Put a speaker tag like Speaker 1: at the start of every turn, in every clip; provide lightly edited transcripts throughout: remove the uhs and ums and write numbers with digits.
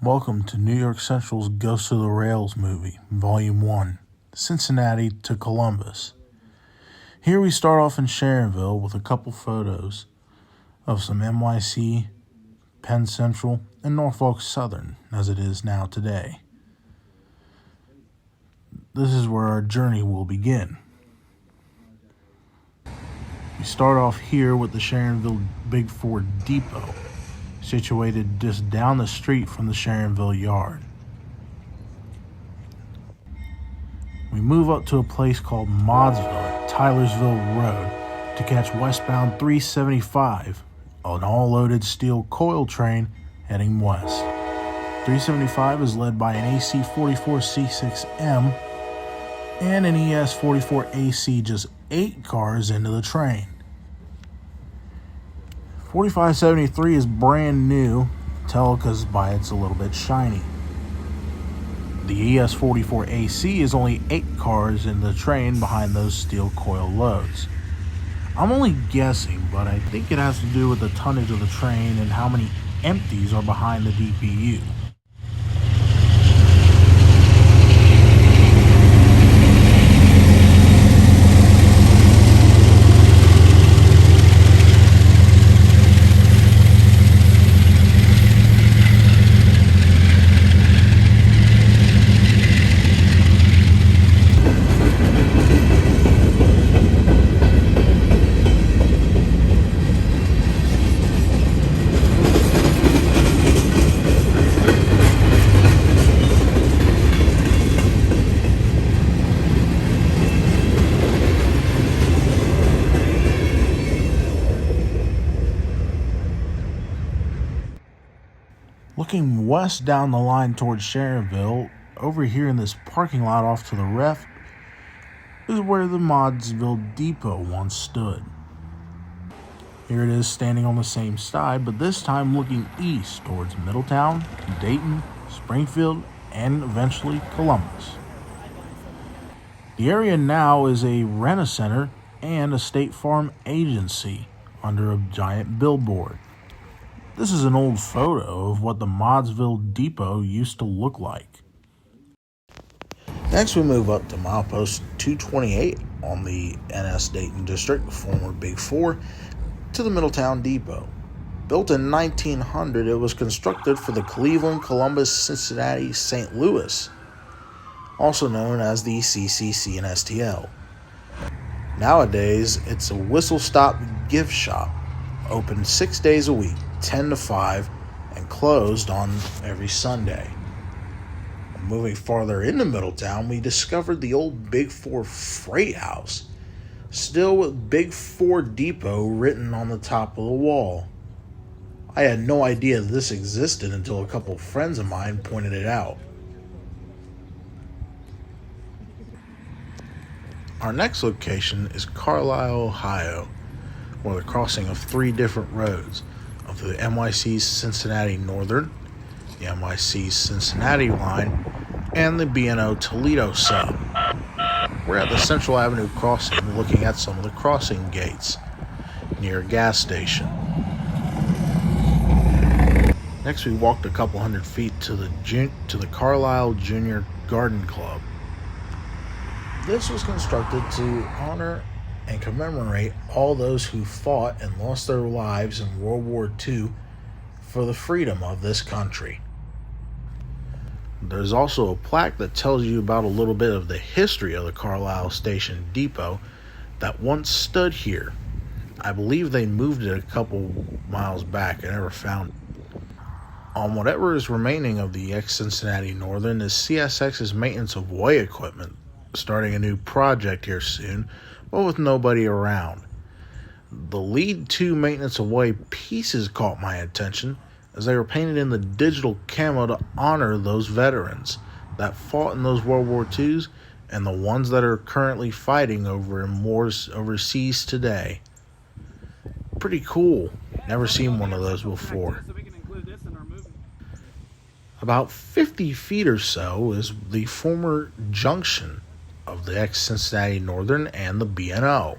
Speaker 1: Welcome to New York Central's Ghost of the Rails movie, Volume 1, Cincinnati to Columbus. Here we start off in Sharonville with a couple photos of some NYC, Penn Central, and Norfolk Southern, as it is now today. This is where our journey will begin. We start off here with the Sharonville Big Ford Depot, situated just down the street from the Sharonville Yard. We move up to a place called Modsville at Tylersville Road to catch westbound 375, an all-loaded steel coil train heading west. 375 is led by an AC-44C6M and an ES-44AC, just 8 cars into the train. 4573 is brand new, tell because by it's a little bit shiny. The ES-44AC is only 8 cars in the train behind those steel coil loads. I'm only guessing, but I think it has to do with the tonnage of the train and how many empties are behind the DPU. Looking west down the line towards Sharonville, over here in this parking lot off to the left, is where the Modsville Depot once stood. Here it is standing on the same side, but this time looking east towards Middletown, Dayton, Springfield, and eventually Columbus. The area now is a rent-a-center and a State Farm agency under a giant billboard. This is an old photo of what the Modsville Depot used to look like. Next we move up to milepost 228 on the NS Dayton District, former Big Four, to the Middletown Depot. Built in 1900, it was constructed for the Cleveland, Columbus, Cincinnati, St. Louis, also known as the CCC and STL. Nowadays, it's a whistle-stop gift shop, open 6 days a week, 10 to 5, and closed on every Sunday. Moving farther into Middletown, we discovered the old Big Four Freight House, still with Big Four Depot written on the top of the wall. I had no idea this existed until a couple friends of mine pointed it out. Our next location is Carlisle, Ohio, where the crossing of 3 different roads of the NYC Cincinnati Northern, the NYC Cincinnati line, and the B&O Toledo sub. We're at the Central Avenue crossing looking at some of the crossing gates near a gas station. Next, we walked a couple hundred feet to the Carlisle Junior Garden Club. This was constructed to honor and commemorate all those who fought and lost their lives in World War II for the freedom of this country. There's also a plaque that tells you about a little bit of the history of the Carlisle Station Depot that once stood here. I believe they moved it a couple miles back. I never found it. On whatever is remaining of the ex-Cincinnati Northern is CSX's maintenance of way equipment, starting a new project here soon, but with nobody around. The lead 2 maintenance of way pieces caught my attention as they were painted in the digital camo to honor those veterans that fought in those World War IIs and the ones that are currently fighting over in wars overseas today. Pretty cool. Never seen one of those before. About 50 feet or so is the former junction of the ex-Cincinnati Northern and the B&O,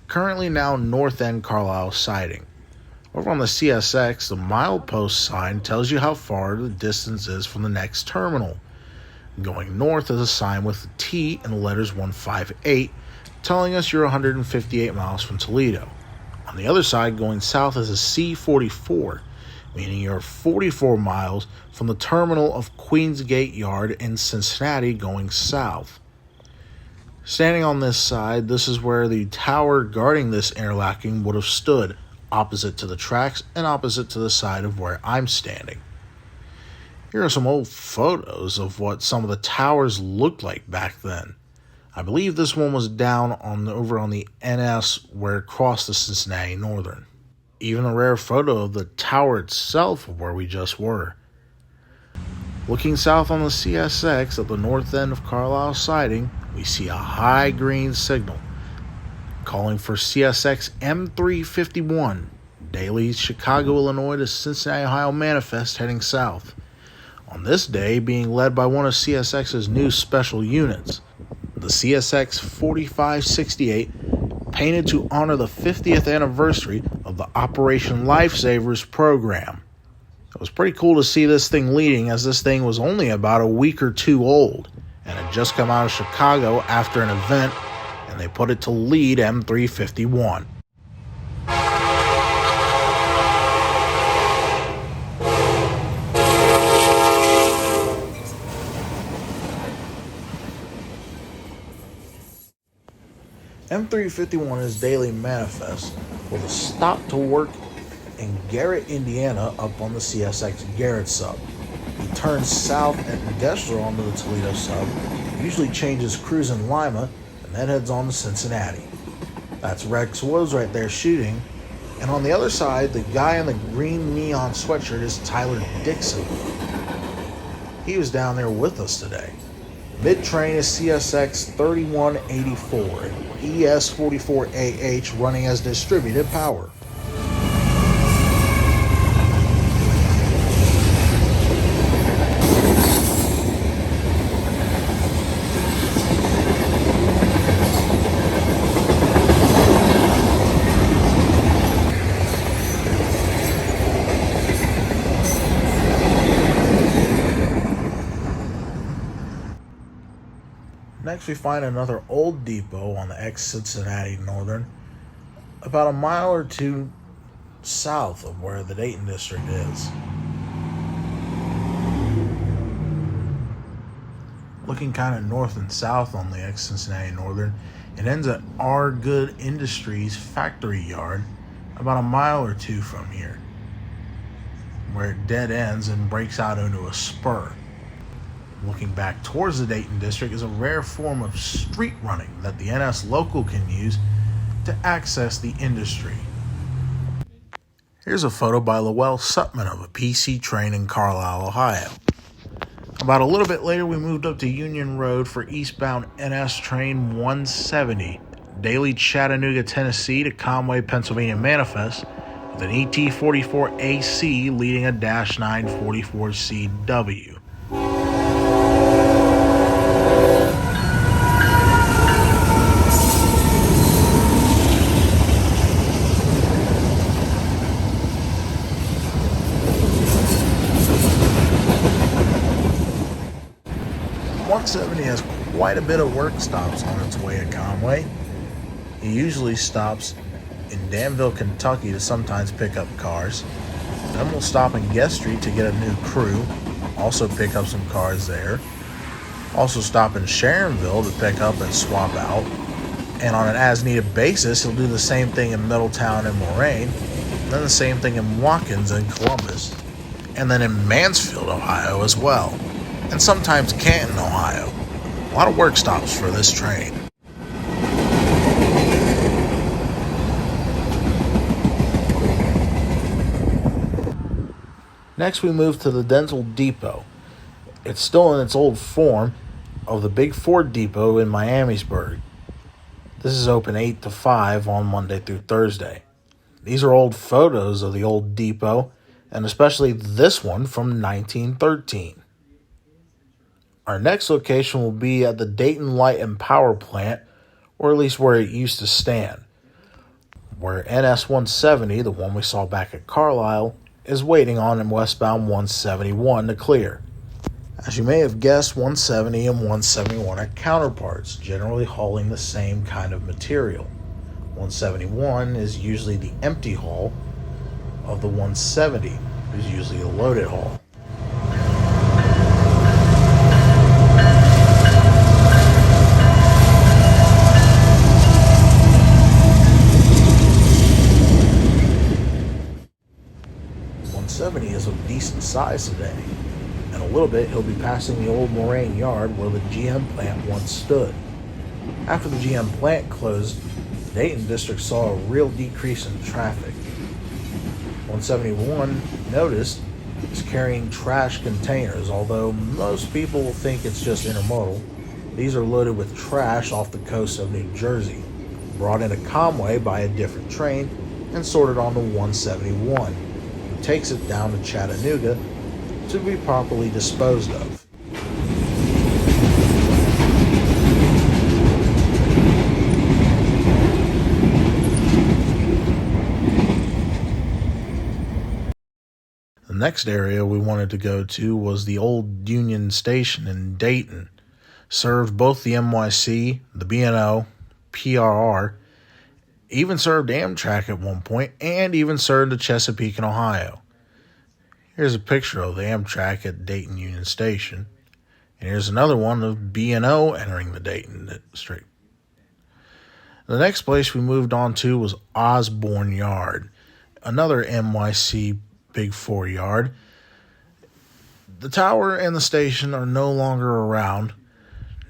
Speaker 1: currently now North End Carlisle siding. Over on the CSX, the milepost sign tells you how far the distance is from the next terminal. Going north is a sign with a T and the letters 158, telling us you're 158 miles from Toledo. On the other side, going south, is a C44, meaning you're 44 miles from the terminal of Queensgate Yard in Cincinnati going south. Standing on this side, this is where the tower guarding this interlocking would have stood, opposite to the tracks and opposite to the side of where I'm standing. Here are some old photos of what some of the towers looked like back then. I believe this one was down over on the NS where it crossed the Cincinnati Northern. Even a rare photo of the tower itself of where we just were. Looking south on the CSX at the north end of Carlisle siding, we see a high green signal calling for CSX M351, daily Chicago, Illinois to Cincinnati, Ohio manifest heading south. On this day, being led by one of CSX's new special units, the CSX 4568, painted to honor the 50th anniversary of the Operation Lifesavers program. It was pretty cool to see this thing leading, as this thing was only about a week or 2 old and had just come out of Chicago after an event, and they put it to lead M351. M351's daily manifest with a stop to work in Garrett, Indiana, up on the CSX Garrett sub. He turns south at Industrial onto the Toledo sub, usually changes cruise in Lima, and then heads on to Cincinnati. That's Rex Woes right there shooting, and on the other side, the guy in the green neon sweatshirt is Tyler Dixon. He was down there with us today. Mid-train is CSX 3184 and ES44AH running as distributed power. Next, we find another old depot on the ex-Cincinnati Northern, about a mile or 2 south of where the Dayton district is. Looking kind of north and south on the ex-Cincinnati Northern, it ends at R. Good Industries factory yard, about a mile or 2 from here. where it dead ends and breaks out into a spur. Looking back towards the Dayton district is a rare form of street running that the NS local can use to access the industry. Here's a photo by Lowell Sutman of a PC train in Carlisle, Ohio. About a little bit later, we moved up to Union Road for eastbound NS train 170, daily Chattanooga, Tennessee to Conway, Pennsylvania manifest, with an ET44AC leading a -944CW. .170 has quite a bit of work stops on its way to Conway. It usually stops in Danville, Kentucky to sometimes pick up cars. Then we'll stop in Guest Street to get a new crew, also pick up some cars there. Also stop in Sharonville to pick up and swap out. And on an as-needed basis, he'll do the same thing in Middletown and Moraine, then the same thing in Watkins and Columbus, and then in Mansfield, Ohio as well, and sometimes Canton, Ohio. A lot of work stops for this train. Next, we move to the Dental Depot. It's still in its old form of the Big Ford Depot in Miamisburg. This is open 8 to 5 on Monday through Thursday. These are old photos of the old depot, and especially this one from 1913. Our next location will be at the Dayton Light and Power Plant, or at least where it used to stand, where NS 170, the one we saw back at Carlisle, is waiting on in westbound 171 to clear. As you may have guessed, 170 and 171 are counterparts, generally hauling the same kind of material. 171 is usually the empty haul of the 170, which is usually the loaded haul. Is of decent size today. In a little bit, he'll be passing the old Moraine yard where the GM plant once stood. After the GM plant closed, the Dayton district saw a real decrease in traffic. 171, noticed, is carrying trash containers, although most people will think it's just intermodal. These are loaded with trash off the coast of New Jersey, brought into Conway by a different train, and sorted onto 171. Takes it down to Chattanooga to be properly disposed of. The next area we wanted to go to was the old Union Station in Dayton. Served both the NYC, the B&O, PRR, even served Amtrak at one point, and even served the Chesapeake in Ohio. Here's a picture of the Amtrak at Dayton Union Station. And here's another one of B&O entering the Dayton district. The next place we moved on to was Osborne Yard, another NYC Big Four yard. The tower and the station are no longer around.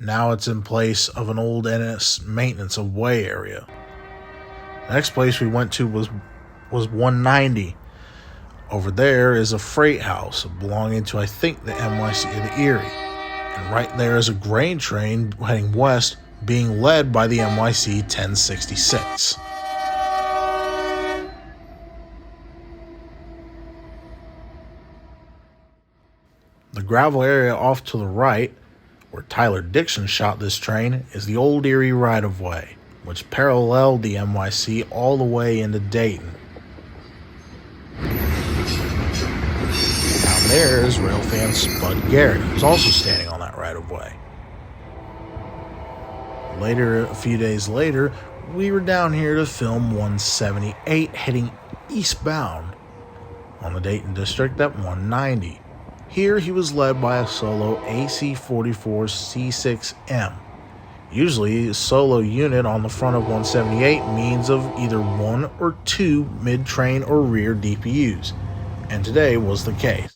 Speaker 1: Now it's in place of an old NS maintenance of way area. The next place we went to was 190. Over there is a freight house belonging to, I think, the NYC of the Erie. And right there is a grain train heading west being led by the NYC 1066. The gravel area off to the right, where Tyler Dixon shot this train, is the Old Erie right-of-way, which paralleled the NYC all the way into Dayton. Down there is railfan Spud Garrett, who's also standing on that right-of-way. Later, a few days later, we were down here to film 178 heading eastbound on the Dayton district at 190. Here he was led by a solo AC-44C6M. Usually, a solo unit on the front of 178 means of either one or two mid-train or rear DPUs. and today was the case.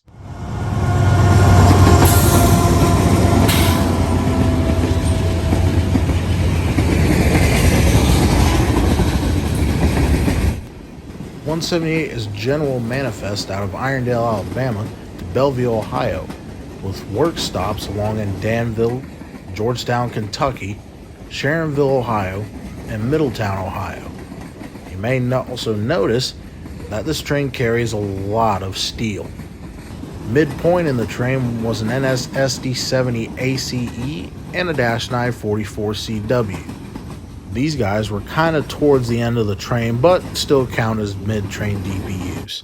Speaker 1: .178 is General Manifest out of Irondale, Alabama to Belleville, Ohio, with work stops along in Danville, Georgetown, Kentucky, Sharonville, Ohio, and Middletown, Ohio. You may also notice that this train carries a lot of steel. Midpoint in the train was an NS SD70 ACE and a -9 44CW. These guys were kind of towards the end of the train, but still count as mid-train DPUs.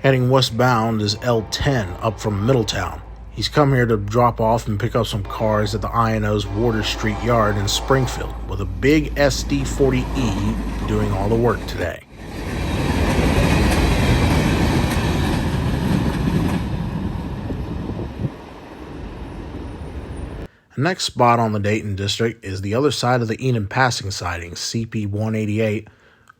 Speaker 1: Heading westbound is L10 up from Middletown. He's come here to drop off and pick up some cars at the I&O's Water Street Yard in Springfield, with a big SD40E doing all the work today. The next spot on the Dayton District is the other side of the Enid Passing siding, CP188,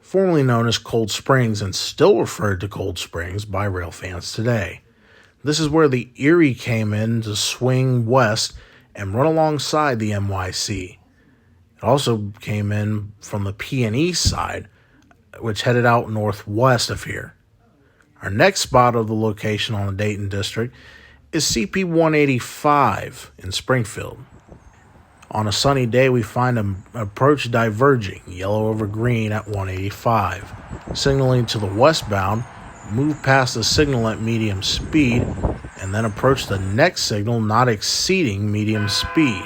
Speaker 1: formerly known as Cold Springs and still referred to Cold Springs by rail fans today. This is where the Erie came in to swing west and run alongside the NYC. It also came in from the P&E side, which headed out northwest of here. Our next spot of the location on the Dayton District is CP185 in Springfield. On a sunny day, we find an approach diverging, yellow over green at 185. Signaling to the westbound, move past the signal at medium speed, and then approach the next signal not exceeding medium speed.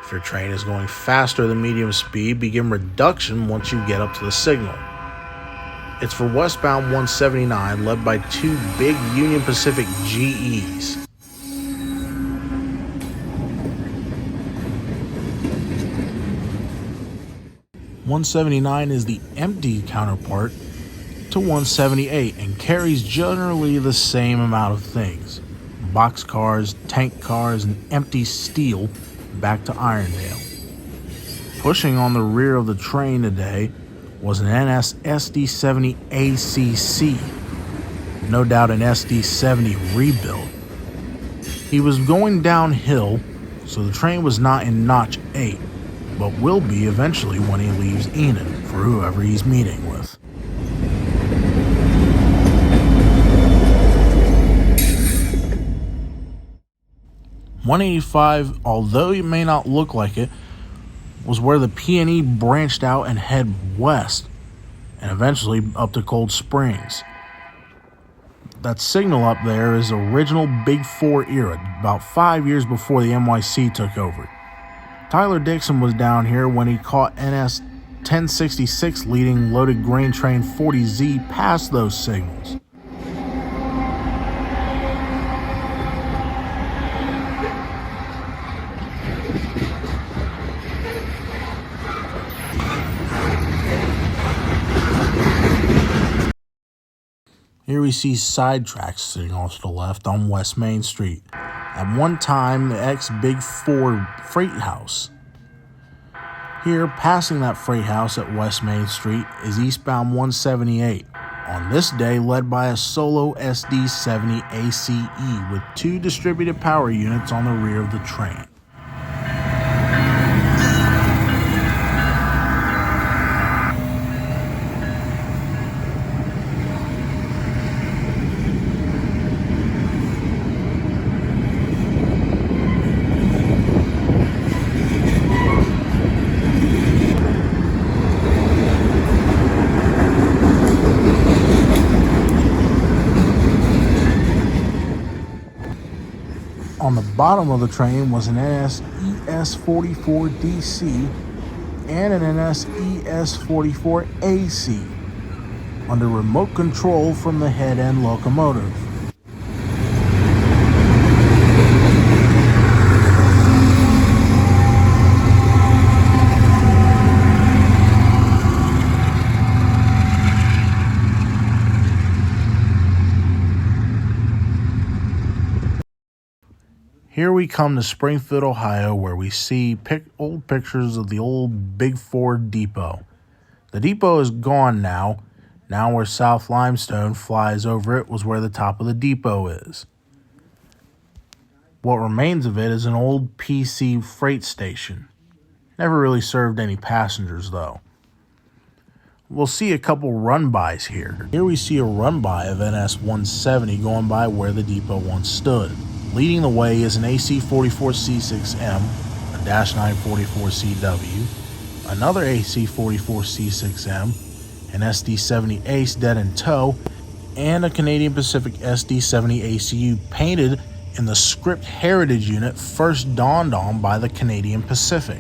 Speaker 1: If your train is going faster than medium speed, begin reduction once you get up to the signal. It's for westbound 179, led by two big Union Pacific GEs. .179 is the empty counterpart to 178 and carries generally the same amount of things: boxcars, tank cars, and empty steel back to Irondale. Pushing on the rear of the train today was an NS SD70 ACC, no doubt an SD70 rebuild. He was going downhill, so the train was not in Notch 8, but will be eventually when he leaves Enid for whoever he's meeting with. .185, although it may not look like it, was where the P&E branched out and head west, and eventually up to Cold Springs. That signal up there is original Big Four era, about 5 years before the NYC took over. Tyler Dixon was down here when he caught NS 1066 leading loaded grain train 40Z past those signals. Here we see side tracks sitting off to the left on West Main Street. At one time, the ex-Big Four freight house. Here, passing that freight house at West Main Street, is eastbound 178. On this day, led by a solo SD70 ACE with two distributed power units on the rear of the train. On the bottom of the train was an NS ES44DC and an NS ES44AC. under remote control from the head-end locomotive. Here we come to Springfield, Ohio, where we see old pictures of the old Big Ford depot. The depot is gone now. Now where South Limestone flies over it was where the top of the depot is. What remains of it is an old PC freight station. Never really served any passengers, though. We'll see a couple run-bys here. Here we see a run-by of NS 170 going by where the depot once stood. Leading the way is an AC-44C6M, a Dash 944CW, another AC-44C6M, an SD-70 Ace dead in tow, and a Canadian Pacific SD-70 ACU painted in the script heritage unit first dawned on by the Canadian Pacific.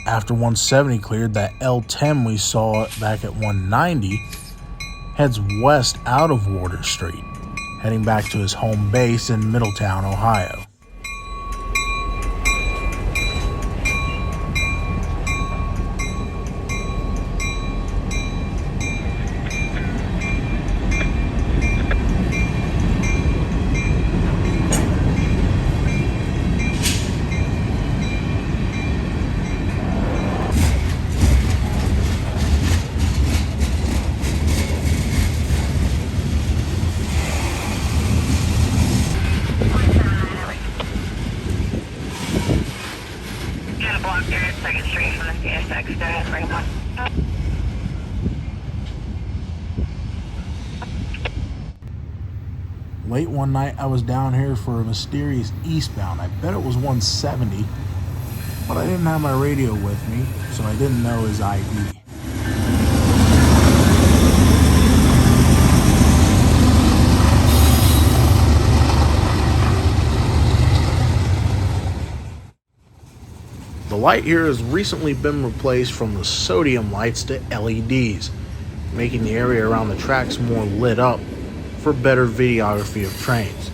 Speaker 1: After 170 cleared, that L10 we saw back at 190 heads west out of Warder Street, heading back to his home base in Middletown, Ohio. Late one night, I was down here for a mysterious eastbound. I bet it was 170, but I didn't have my radio with me, so I didn't know his ID. The light here has recently been replaced from the sodium lights to LEDs, making the area around the tracks more lit up for better videography of trains.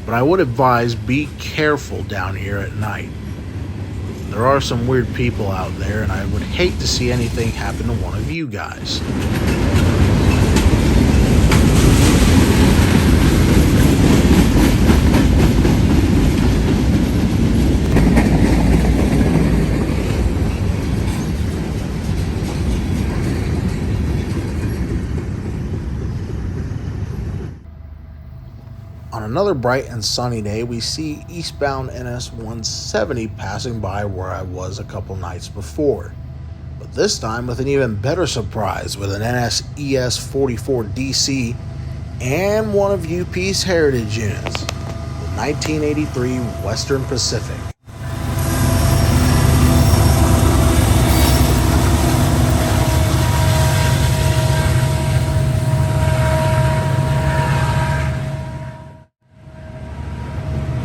Speaker 1: But I would advise be careful down here at night. There are some weird people out there, and I would hate to see anything happen to one of you guys. On another bright and sunny day, we see eastbound NS 170 passing by where I was a couple nights before. But this time with an even better surprise with an NS ES 44DC and one of UP's heritage units, the 1983 Western Pacific.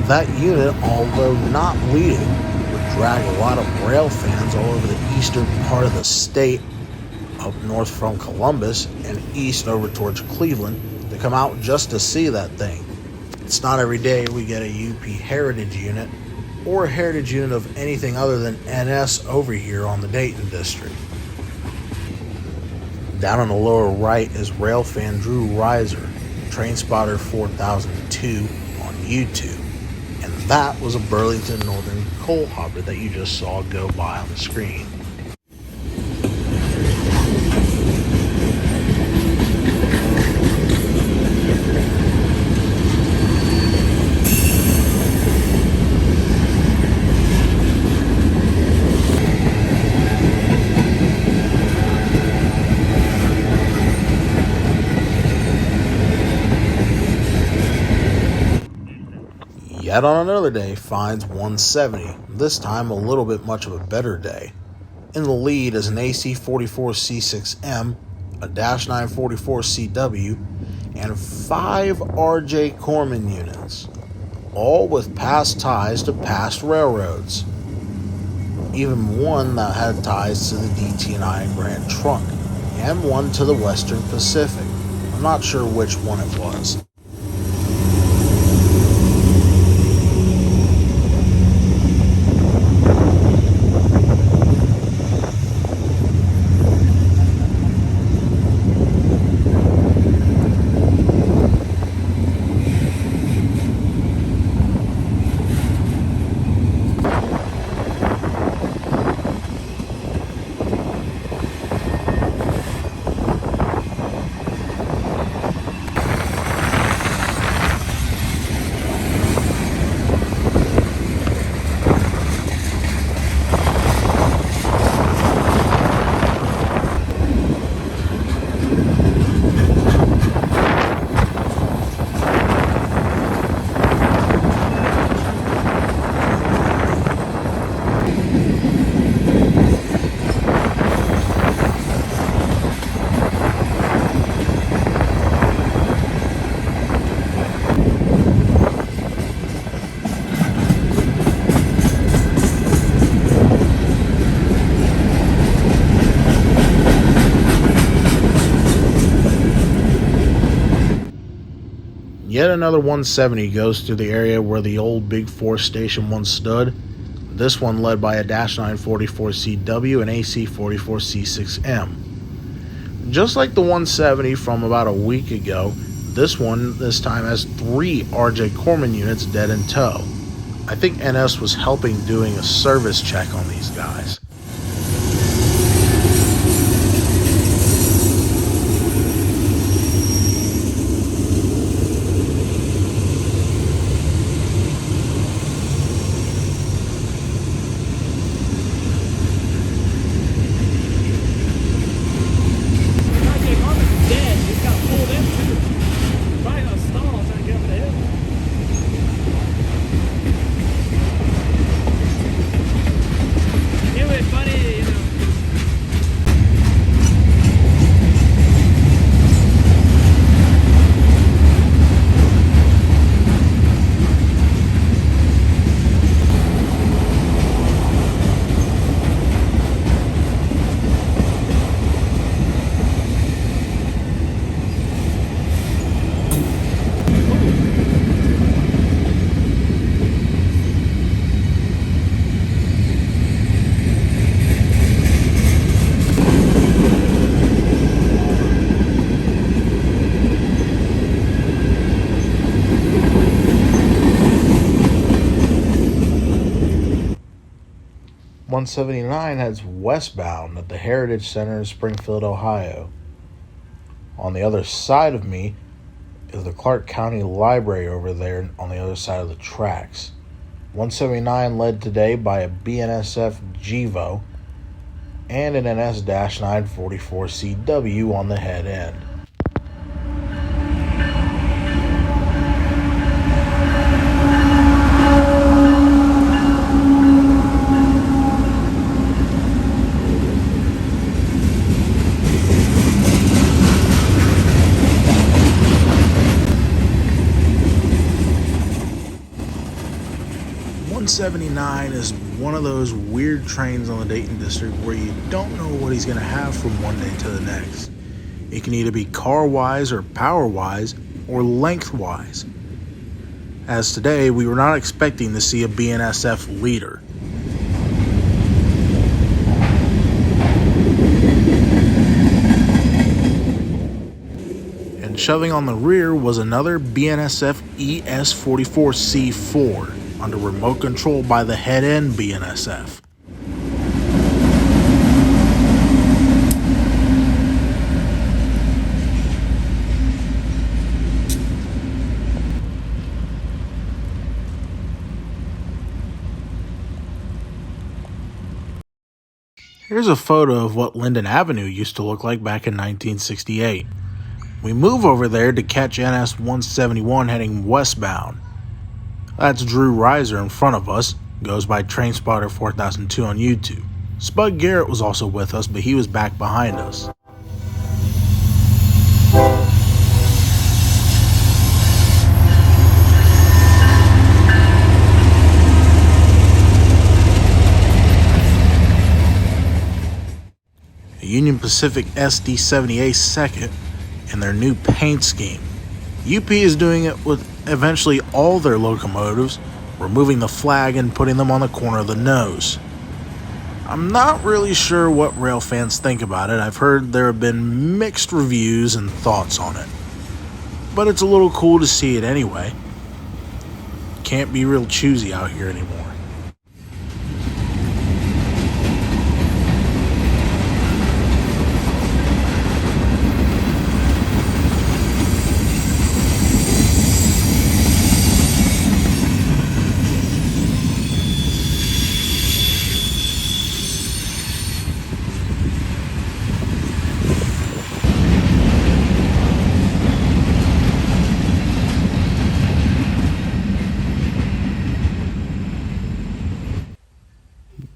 Speaker 1: That unit, although not leading, would drag a lot of rail fans all over the eastern part of the state, up north from Columbus and east over towards Cleveland, to come out just to see that thing. It's not every day we get a UP Heritage unit or a Heritage unit of anything other than NS over here on the Dayton District. Down on the lower right is railfan Drew Reiser, Train Spotter 4002 on YouTube. And that was a Burlington Northern coal hopper that you just saw go by on the screen. Yet on another day finds 170, this time a little bit much of a better day. In the lead is an AC-44C6M, a -944CW, and 5 RJ Corman units, all with past ties to past railroads. Even one that had ties to the DT&I and Grand Trunk, and one to the Western Pacific. I'm not sure which one it was. Yet another 170 goes through the area where the old Big 4 station once stood, this one led by a -944CW and AC-44C6M. Just like the 170 from about a week ago, this one this time has 3 RJ Corman units dead in tow. I think NS was helping doing a service check on these guys. .179 heads westbound at the Heritage Center in Springfield, Ohio. On the other side of me is the Clark County Library over there on the other side of the tracks. 179 led today by a BNSF GEVO and an NS-944CW on the head end. .179 is one of those weird trains on the Dayton District where you don't know what he's going to have from one day to the next. It can either be car-wise or power-wise or length-wise. as today we were not expecting to see a BNSF leader. And shoving on the rear was another BNSF ES-44C4 under remote control by the head-end BNSF. Here's a photo of what Linden Avenue used to look like back in 1968. We move over there to catch NS 171 heading westbound. That's Drew Reiser in front of us, goes by TrainSpotter 4002 on YouTube. Spud Garrett was also with us, but he was back behind us. Union Pacific SD-78 second in their new paint scheme. UP is doing it with eventually all their locomotives, removing the flag and putting them on the corner of the nose. I'm not really sure what rail fans think about it. I've heard there have been mixed reviews and thoughts on it. But it's a little cool to see it anyway. Can't be real choosy out here anymore.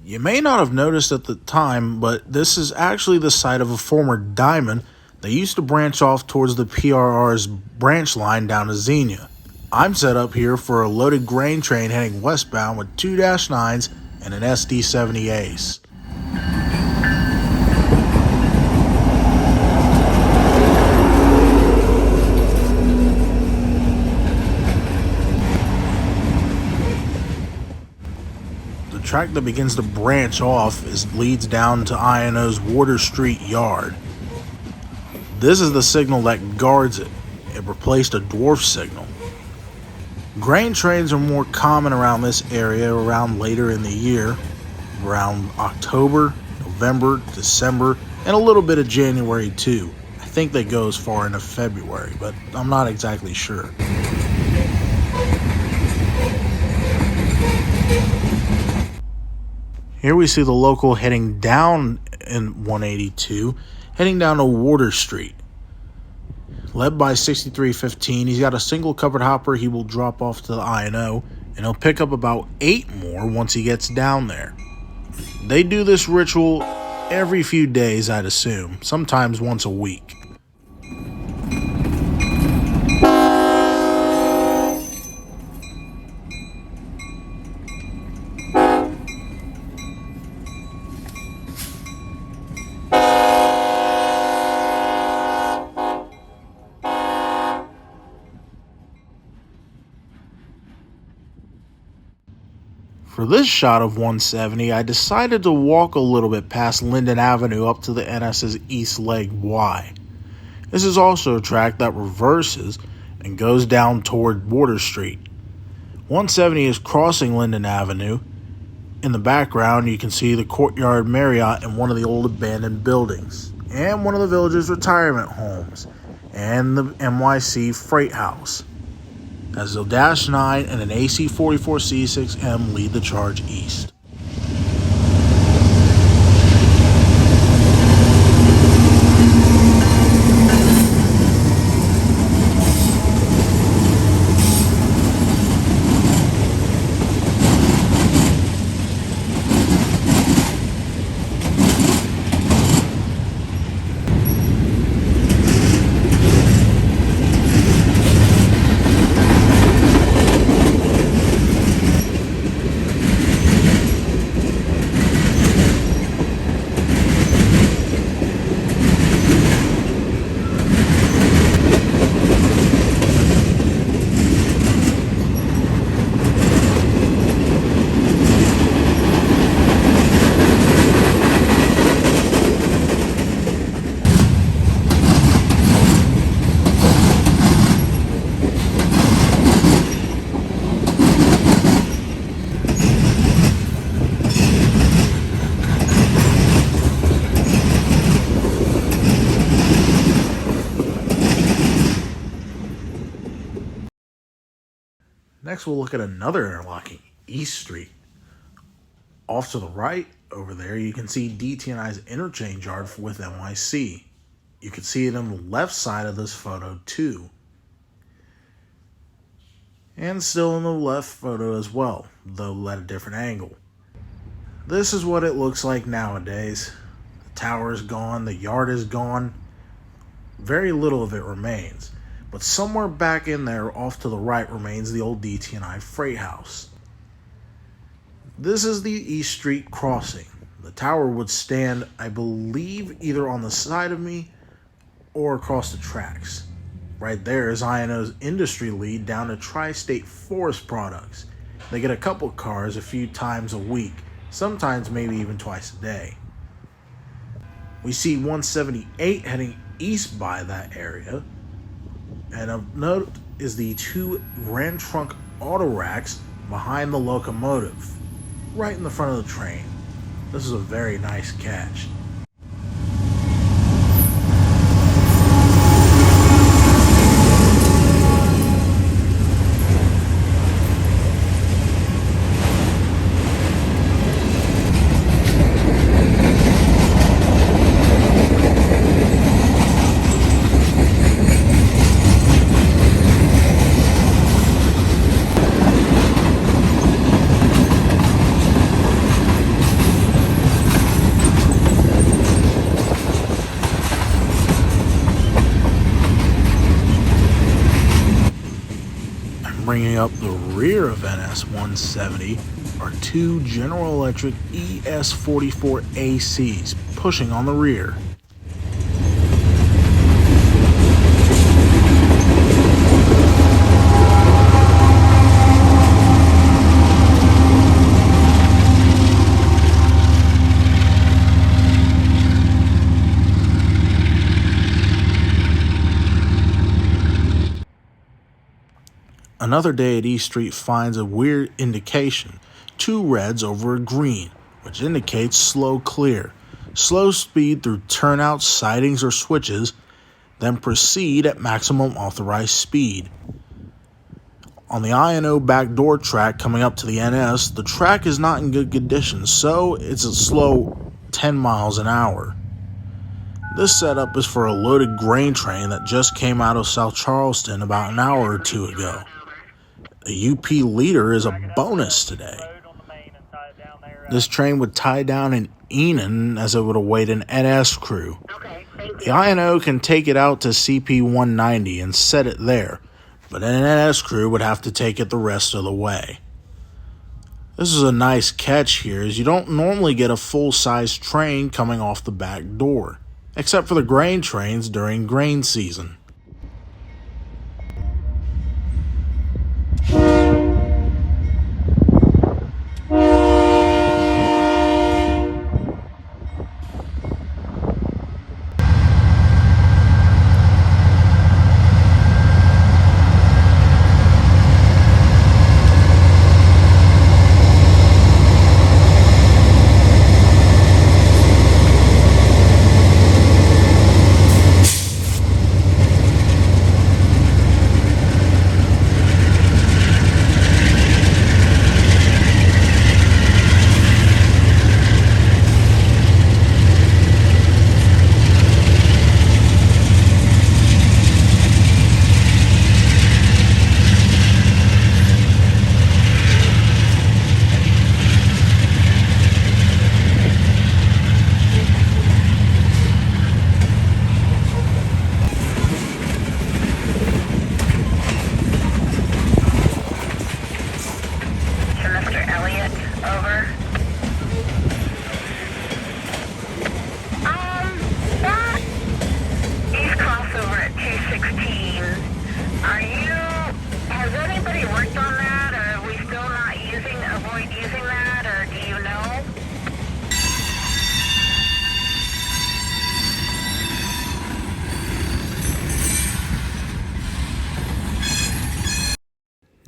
Speaker 1: You may not have noticed at the time, but this is actually the site of a former diamond that used to branch off towards the PRR's branch line down to Xenia. I'm set up here for a loaded grain train heading westbound with 2-9s and an SD-70 Ace. The track that begins to branch off leads down to I&O's Water Street Yard. This is the signal that guards it. It replaced a dwarf signal. Grain trains are more common around this area around later in the year, around October, November, December, and a little bit of January too. I think they go as far into February, but I'm not exactly sure. Here we see the local heading down in 182, heading down to Water Street. Led by 6315, he's got a single covered hopper he will drop off to the I&O, and he'll pick up about 8 more once he gets down there. They do this ritual every few days, I'd assume, sometimes once a week. For this shot of 170, I decided to walk a little bit past Linden Avenue up to the NS's East Leg Y. This is also a track that reverses and goes down toward Water Street. 170 is crossing Linden Avenue. In the background, you can see the Courtyard Marriott in one of the old abandoned buildings, and one of the village's retirement homes, and the NYC Freight House, as the -9 and an AC-44C6M lead the charge east. Next, we'll look at another interlocking, East Street. Off to the right, over there, you can see DT&I's interchange yard with NYC. You can see it on the left side of this photo, too. And still in the left photo as well, though at a different angle. This is what it looks like nowadays. The tower is gone, the yard is gone. Very little of it remains. But somewhere back in there, off to the right, remains the old DT&I freight house. This is the East Street crossing. The tower would stand, I believe, either on the side of me or across the tracks. Right there is I&O's industry lead down to Tri-State Forest Products. They get a couple cars a few times a week, sometimes maybe even twice a day. We see 178 heading east by that area. And of note is the two Grand Trunk auto racks behind the locomotive, right in the front of the train. This is a very nice catch. Bringing up the rear of NS 170 are two General Electric ES44 ACs pushing on the rear. Another day at East Street finds a weird indication, two reds over a green, which indicates slow clear, slow speed through turnouts, sidings, or switches, then proceed at maximum authorized speed. On the I&O backdoor track coming up to the NS, the track is not in good condition, so it's a slow 10 miles an hour. This setup is for a loaded grain train that just came out of South Charleston about an hour or two ago. A UP leader is a bonus today. This train would tie down in Enon as it would await an NS crew. The I&O can take it out to CP 190 and set it there, but an NS crew would have to take it the rest of the way. This is a nice catch here, as you don't normally get a full-size train coming off the back door, except for the grain trains during grain season.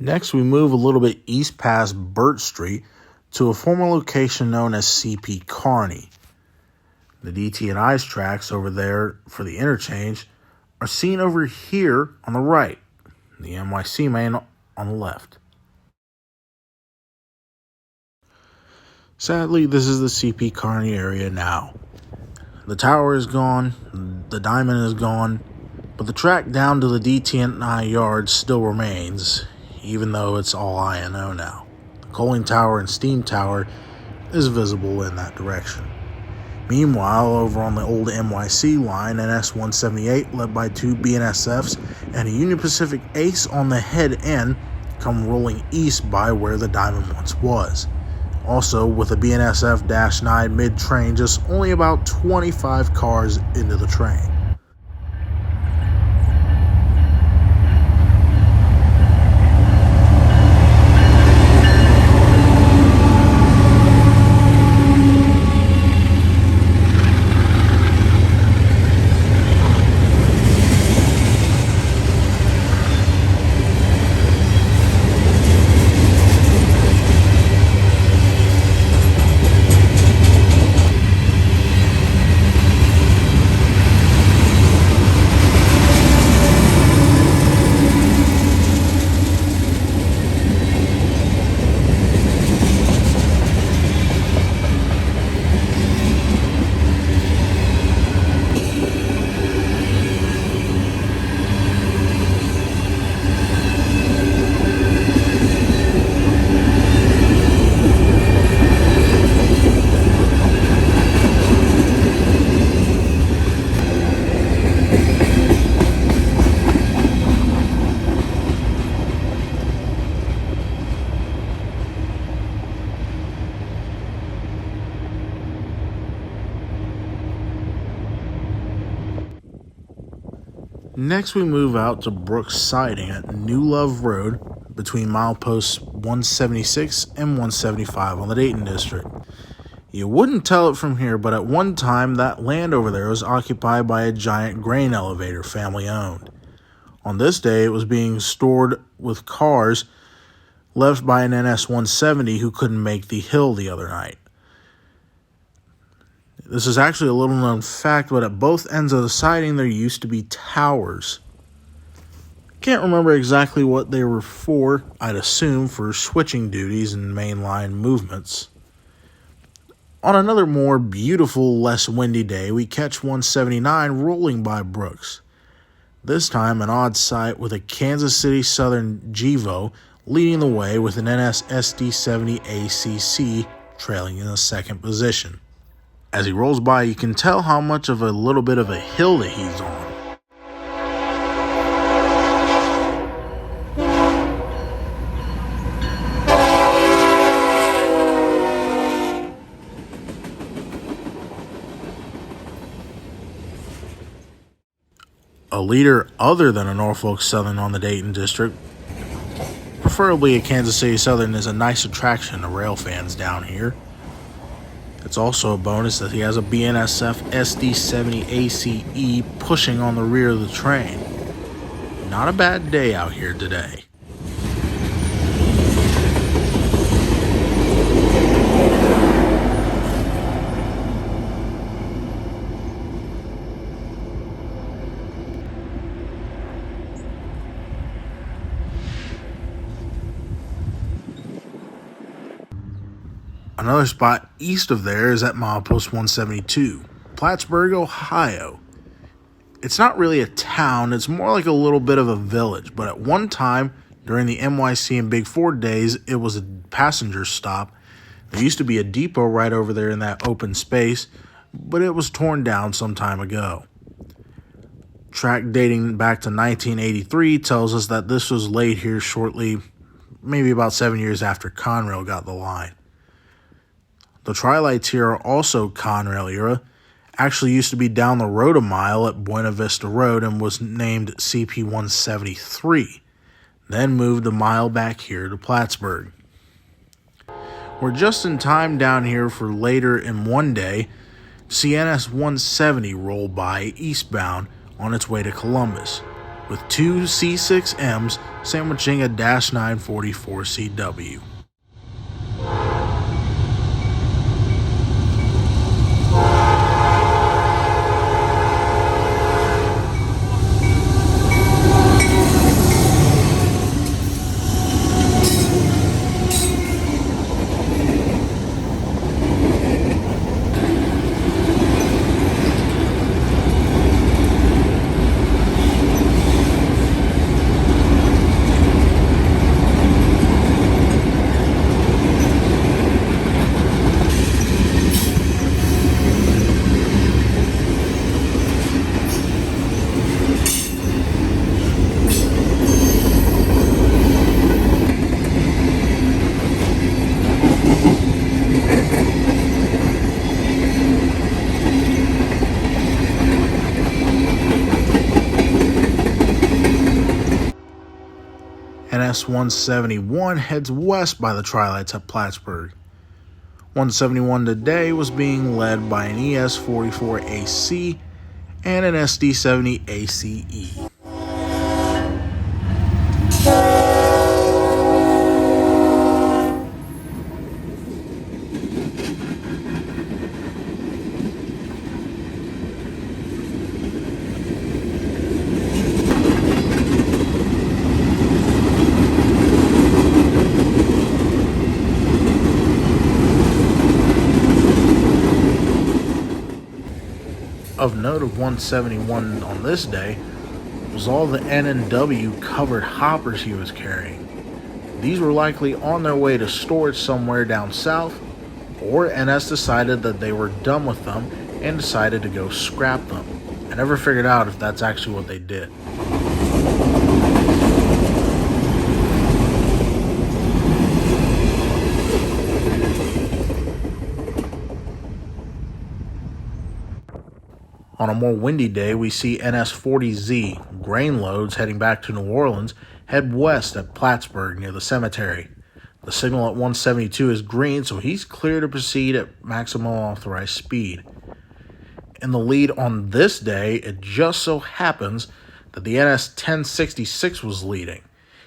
Speaker 1: Next, we move a little bit east past Burt Street to a former location known as CP Kearney. The DT&I's tracks over there for the interchange are seen over here on the right, the NYC main on the left. Sadly, this is the CP Kearney area now. The tower is gone, the diamond is gone, but the track down to the DT&I yard still remains, even though it's all I&O now. The coaling tower and steam tower is visible in that direction. Meanwhile, over on the old NYC line, NS-178, led by two BNSFs and a Union Pacific Ace on the head end, come rolling east by where the diamond once was. Also, with a BNSF-9 mid-train, just only about 25 cars into the train. Next, we move out to Brooks Siding at New Love Road between mileposts 176 and 175 on the Dayton District. You wouldn't tell it from here, but at one time that land over there was occupied by a giant grain elevator, family owned. On this day, it was being stored with cars left by an NS-170 who couldn't make the hill the other night. This is actually a little known fact, but at both ends of the siding there used to be towers. Can't remember exactly what they were for. I'd assume for switching duties and mainline movements. On another more beautiful, less windy day, we catch 179 rolling by Brooks. This time an odd sight with a Kansas City Southern Gevo leading the way with an NS SD70 ACC trailing in the second position. As he rolls by, you can tell how much of a little bit of a hill that he's on. A leader other than a Norfolk Southern on the Dayton District, preferably a Kansas City Southern, is a nice attraction to rail fans down here. It's also a bonus that he has a BNSF SD70 ACE pushing on the rear of the train. Not a bad day out here today. Another spot east of there is at milepost 172, Plattsburgh, Ohio. It's not really a town, it's more like a little bit of a village, but at one time, during the NYC and Big Four days, it was a passenger stop. There used to be a depot right over there in that open space, but it was torn down some time ago. Track dating back to 1983 tells us that this was laid here shortly, maybe about 7 years after Conrail got the line. The tri-lights here are also Conrail era. Actually used to be down the road a mile at Buena Vista Road and was named CP-173. Then moved a mile back here to Plattsburgh. We're just in time down here for later in one day to see NS-170 roll by eastbound on its way to Columbus, with two C6Ms sandwiching a -944CW. NS 171 heads west by the Tri-Lights at Plattsburgh. 171 today was being led by an ES 44 AC and an SD 70 ACE. Of note of 171 on this day was all the N&W covered hoppers he was carrying. These were likely on their way to storage somewhere down south, or NS decided that they were done with them and decided to go scrap them. I never figured out if that's actually what they did. On a more windy day, we see NS-40Z, grain loads heading back to New Orleans, head west at Plattsburgh near the cemetery. The signal at 172 is green, so he's clear to proceed at maximum authorized speed. In the lead on this day, it just so happens that the NS-1066 was leading.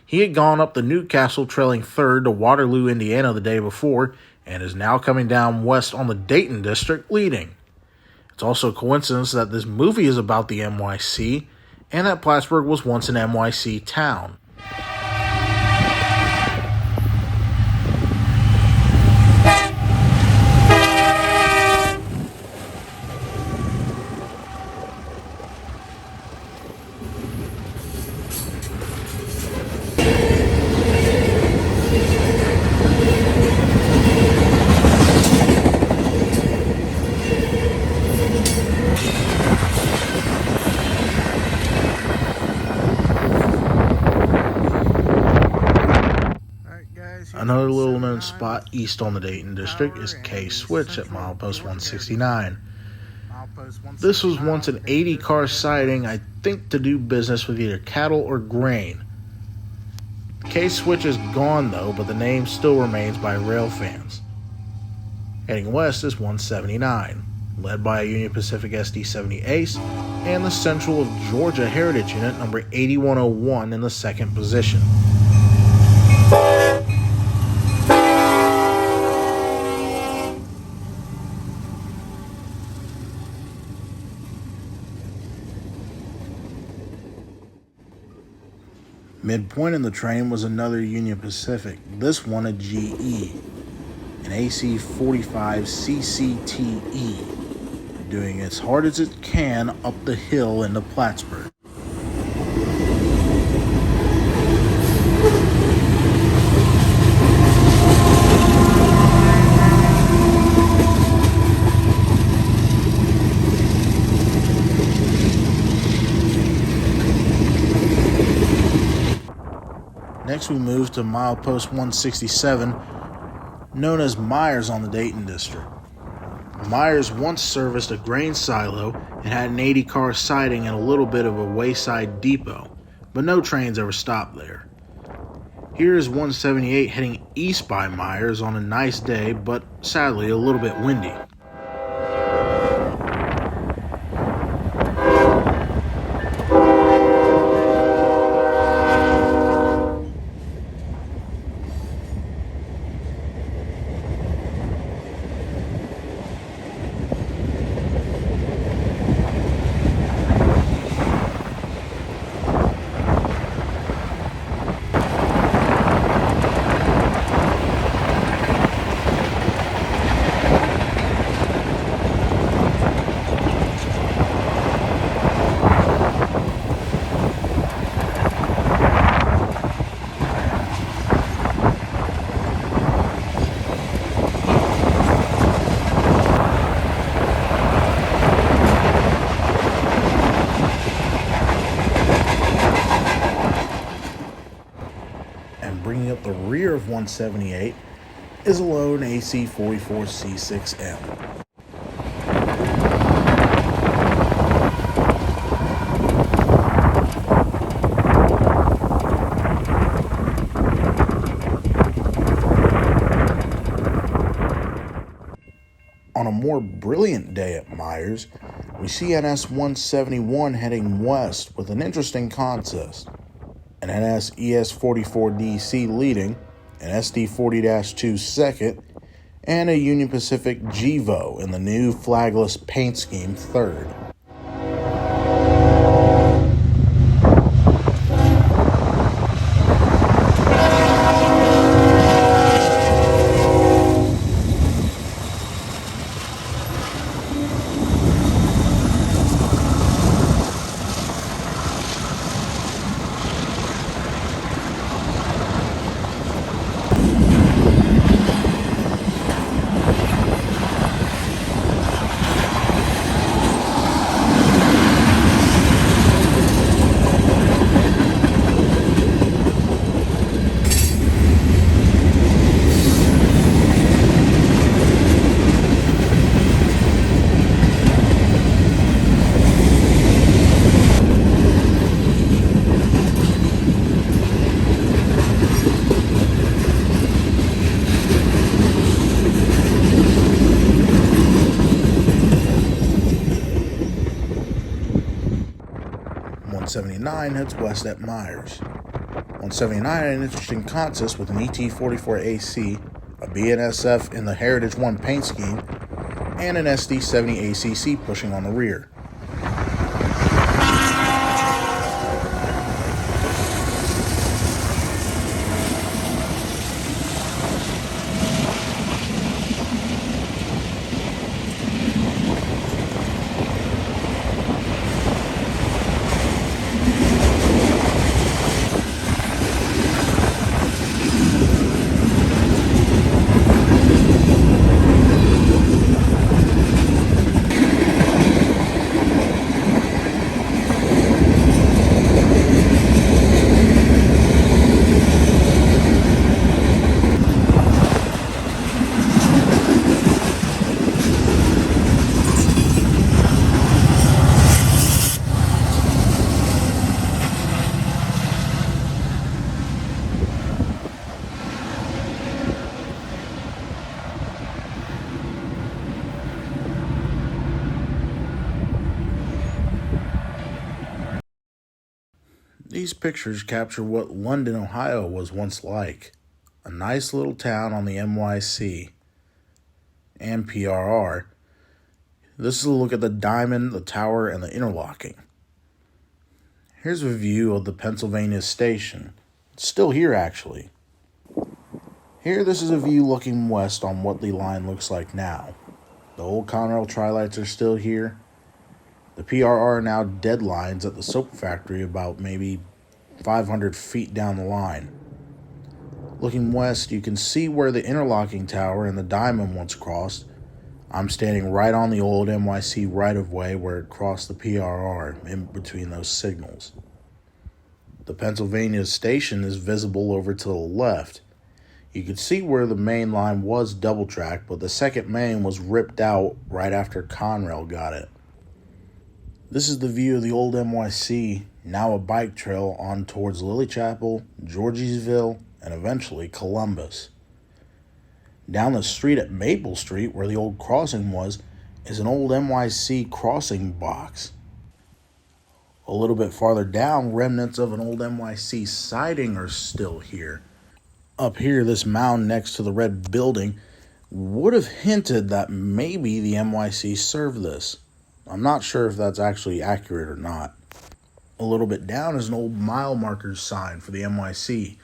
Speaker 1: He had gone up the Newcastle trailing third to Waterloo, Indiana the day before, and is now coming down west on the Dayton district leading. It's also a coincidence that this movie is about the NYC, and that Plattsburgh was once an NYC town. Another little known spot east on the Dayton district is K-Switch at milepost 169. This was once an 80-car siding, I think to do business with either cattle or grain. K-Switch is gone though, but the name still remains by rail fans. Heading west is 179, led by a Union Pacific SD-70 Ace and the Central of Georgia Heritage Unit number 8101 in the second position. Midpoint in the train was another Union Pacific, this one a GE, an AC-45 CCTE, doing as hard as it can up the hill into Plattsburgh. Next we move to milepost 167, known as Myers on the Dayton district. Myers once serviced a grain silo and had an 80-car siding and a little bit of a wayside depot, but no trains ever stopped there. Here is 178 heading east by Myers on a nice day, but sadly a little bit windy. Bringing up the rear of 178 is a lone AC44C6M. On a more brilliant day at Myers, we see NS 171 heading west with an interesting contest. An NS ES 44DC leading, an SD 40-2 second, and a Union Pacific GEVO in the new flagless paint scheme third. .179 heads west at Myers. 179 had an interesting contest with an ET44AC, a BNSF in the Heritage 1 paint scheme, and an SD70 ACC pushing on the rear. These pictures capture what London, Ohio was once like. A nice little town on the NYC and PRR. This is a look at the diamond, the tower, and the interlocking. Here's a view of the Pennsylvania station. It's still here, actually. Here, this is a view looking west on what the line looks like now. The old Conrail tri-lights are still here. The PRR are now dead lines at the soap factory about maybe 500 feet down the line. Looking west, you can see where the interlocking tower and the diamond once crossed. I'm standing right on the old NYC right-of-way where it crossed the PRR in between those signals. The Pennsylvania station is visible over to the left. You can see where the main line was double-tracked, but the second main was ripped out right after Conrail got it. This is the view of the old NYC, now a bike trail on towards Lily Chapel, Georgiesville, and eventually Columbus. Down the street at Maple Street, where the old crossing was, is an old NYC crossing box. A little bit farther down, remnants of an old NYC siding are still here. Up here, this mound next to the red building would have hinted that maybe the NYC served this. I'm not sure if that's actually accurate or not. A little bit down is an old mile marker sign for the NYC.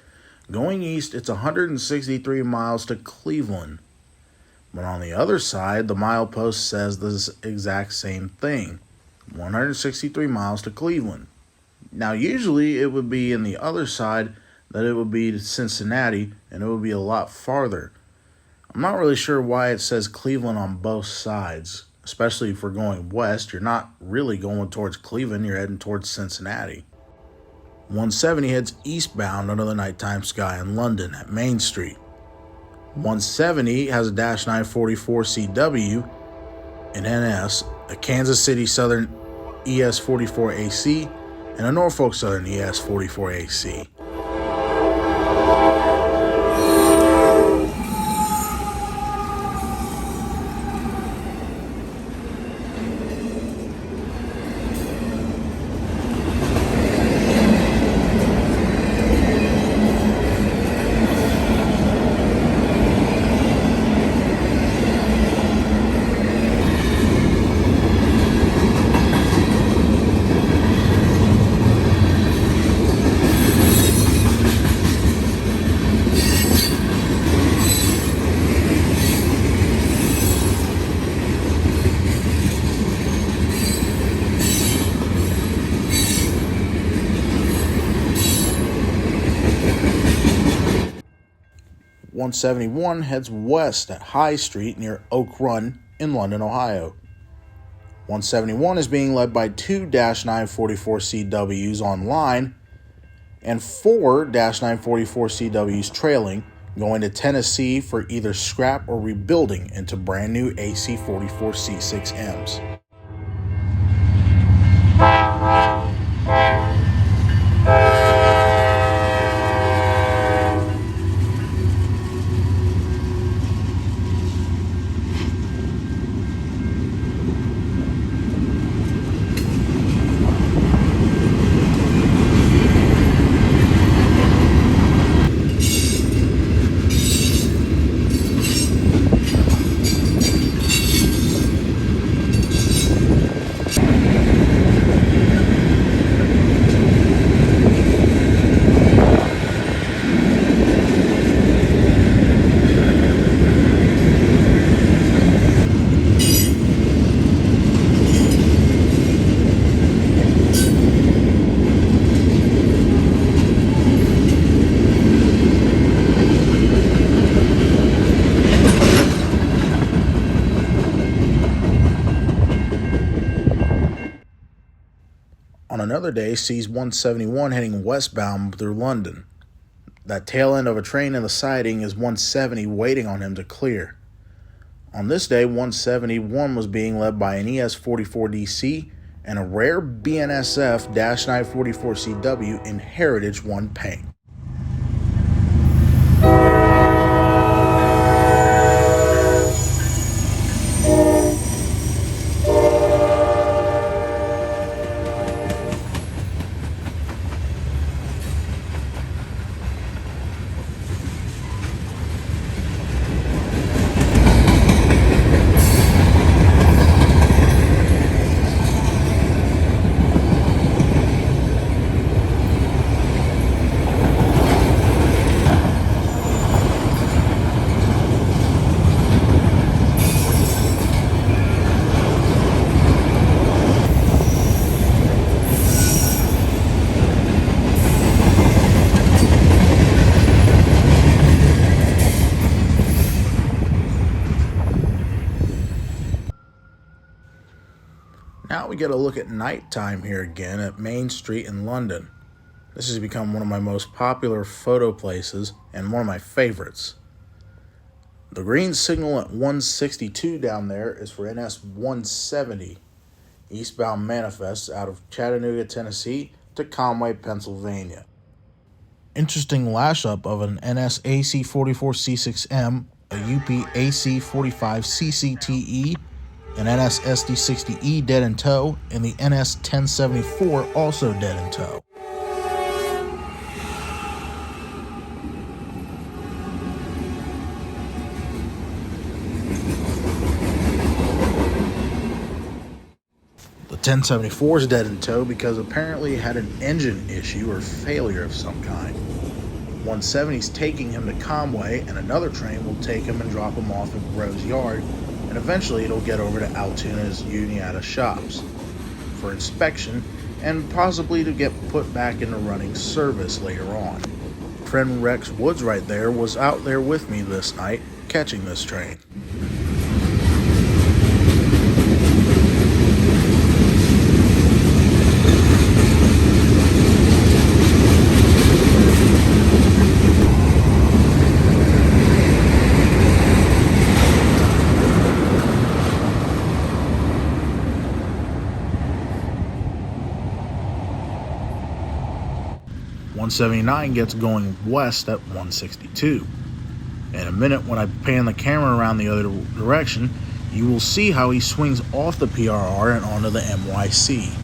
Speaker 1: Going east, it's 163 miles to Cleveland. But on the other side, the milepost says this exact same thing. 163 miles to Cleveland. Now, usually it would be in the other side that it would be to Cincinnati, and it would be a lot farther. I'm not really sure why it says Cleveland on both sides. Especially if we're going west, you're not really going towards Cleveland, you're heading towards Cincinnati. 170 heads eastbound under the nighttime sky in London at Main Street. 170 has a Dash 944 CW, an NS, a Kansas City Southern ES44AC, and a Norfolk Southern ES44AC. 171 heads west at High Street near Oak Run in London, Ohio. 171 is being led by two Dash 944 CWs on line and four Dash 944 CWs trailing, going to Tennessee for either scrap or rebuilding into brand new AC-44 C6Ms. On another day sees 171 heading westbound through London. That tail end of a train in the siding is 170 waiting on him to clear. On this day, 171 was being led by an ES44DC and a rare BNSF-944CW in Heritage 1 paint. Now we get a look at nighttime here again at Main Street in London. This has become one of my most popular photo places and one of my favorites. The green signal at 162 down there is for NS 170, eastbound manifests out of Chattanooga, Tennessee to Conway, Pennsylvania. Interesting lash up of an NS AC-44 C6M, a UP AC-45 CCTE, an NS SD60E dead in tow, and the NS 1074 also dead in tow. The 1074 is dead in tow because apparently it had an engine issue or failure of some kind. 170 is taking him to Conway, and another train will take him and drop him off at Rose Yard, and eventually it'll get over to Altoona's Uniata shops for inspection and possibly to get put back into running service later on. Friend Rex Woods right there was out there with me this night catching this train. 179 gets going west at 162. In a minute, when I pan the camera around the other direction, you will see how he swings off the PRR and onto the MYC.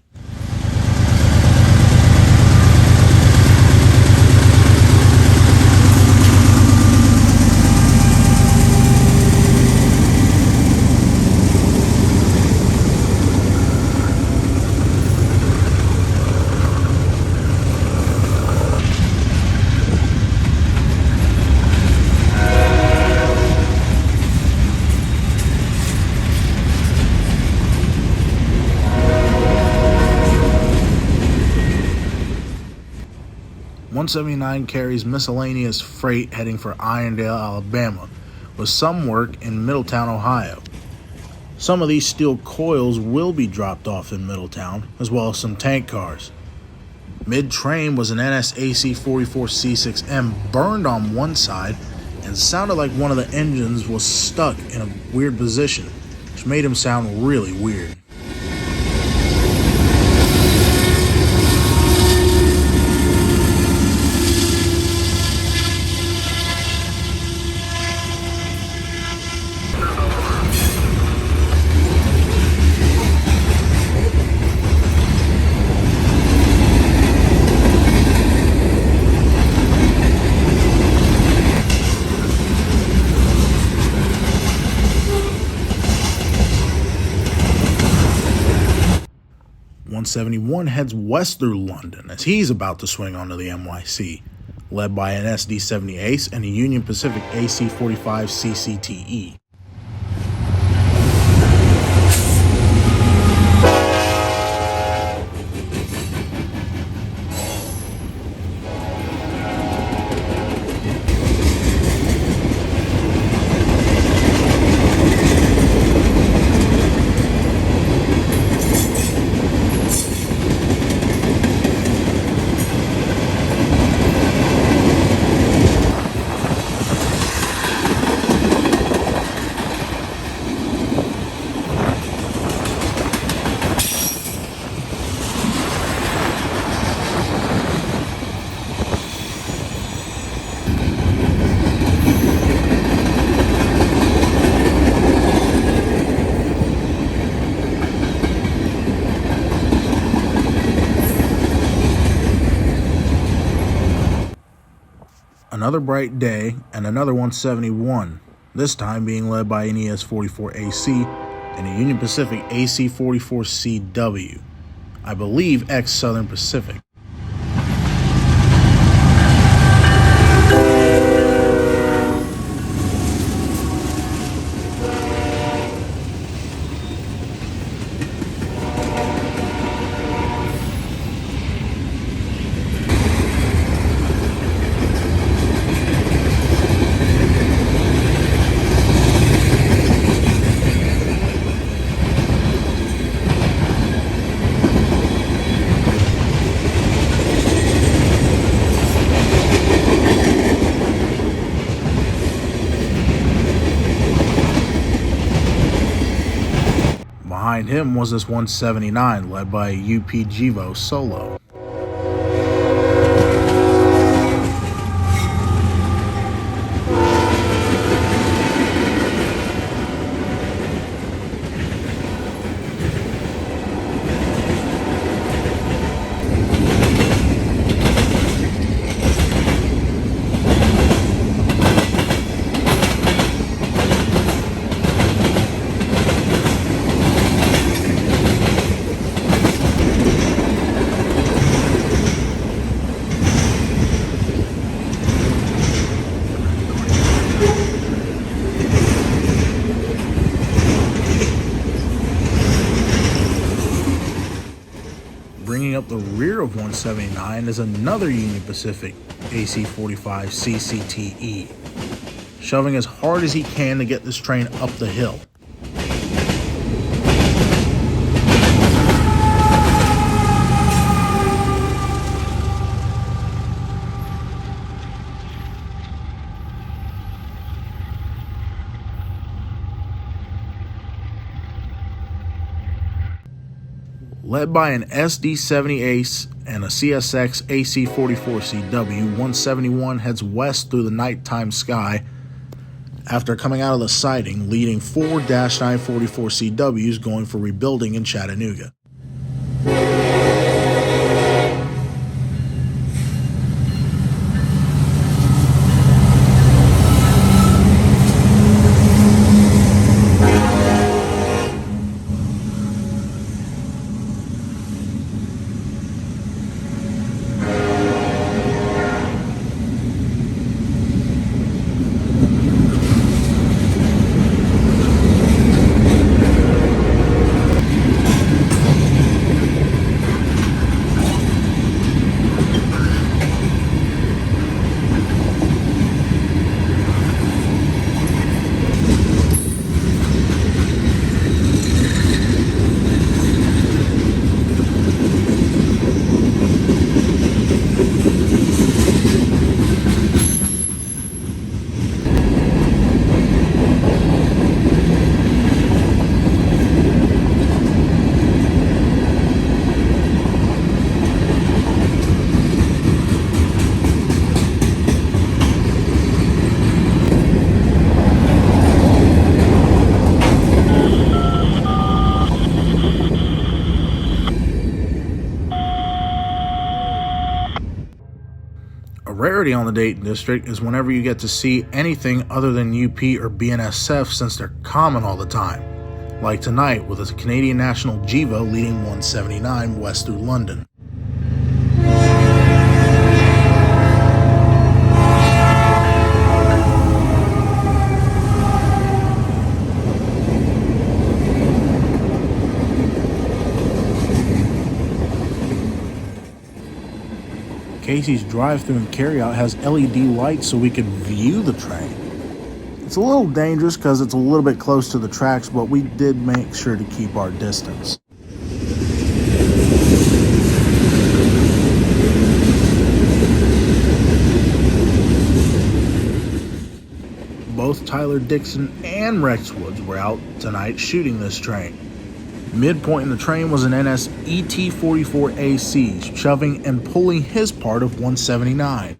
Speaker 1: .179 carries miscellaneous freight heading for Irondale, Alabama, with some work in Middletown, Ohio. Some of these steel coils will be dropped off in Middletown, as well as some tank cars. Mid-train was an NSAC 44C6M burned on one side and sounded like one of the engines was stuck in a weird position, which made him sound really weird. .171 heads west through London as he's about to swing onto the MYC, led by an SD-70 Ace and a Union Pacific AC-45 CCTE. Another bright day, and another .171, this time being led by an ES-44AC and a Union Pacific AC-44CW, I believe ex-Southern Pacific. Behind him was this .179 led by a UP Givo Solo. Bringing up the rear of .179 is another Union Pacific AC-45 CCTE, shoving as hard as he can to get this train up the hill. Led by an SD70 Ace and a CSX AC44CW, 171 heads west through the nighttime sky after coming out of the siding, leading 4-944CWs going for rebuilding in Chattanooga. A rarity on the Dayton District is whenever you get to see anything other than UP or BNSF, since they're common all the time, like tonight with a Canadian National Jiva leading 179 west through London. Casey's drive-thru and carryout has LED lights so we can view the train. It's a little dangerous because it's a little bit close to the tracks, but we did make sure to keep our distance. Both Tyler Dixon and Rex Woods were out tonight shooting this train. Midpoint in the train was an NS ET44AC, shoving and pulling his part of 179.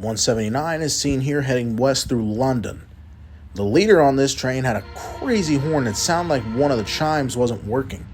Speaker 1: .179 is seen here heading west through London. The leader on this train had a crazy horn that sounded like one of the chimes wasn't working.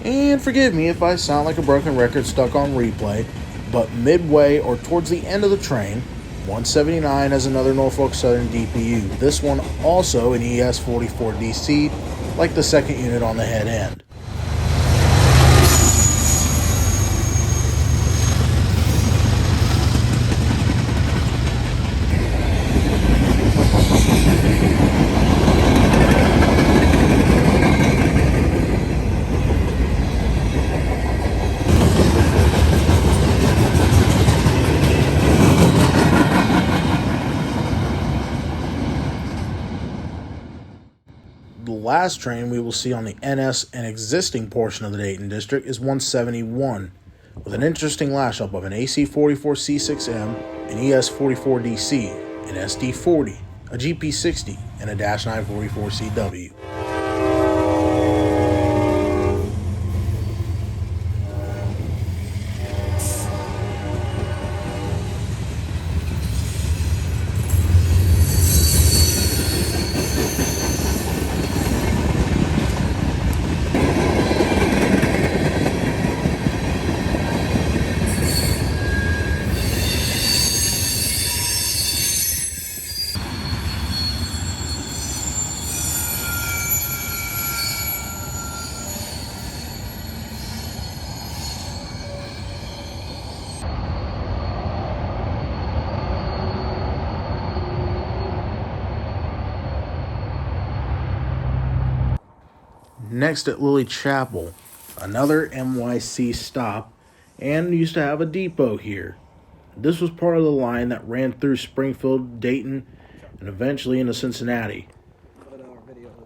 Speaker 1: And forgive me if I sound like a broken record stuck on replay, but midway or towards the end of the train, 179 has another Norfolk Southern DPU, this one also an ES44DC, like the second unit on the head end. The last train we will see on the NS and existing portion of the Dayton District is 171, with an interesting lash-up of an AC44C6M, an ES44DC, an SD40, a GP60, and a -944CW. Next at Lily Chapel, another NYC stop, and used to have a depot here. This was part of the line that ran through Springfield, Dayton, and eventually into Cincinnati.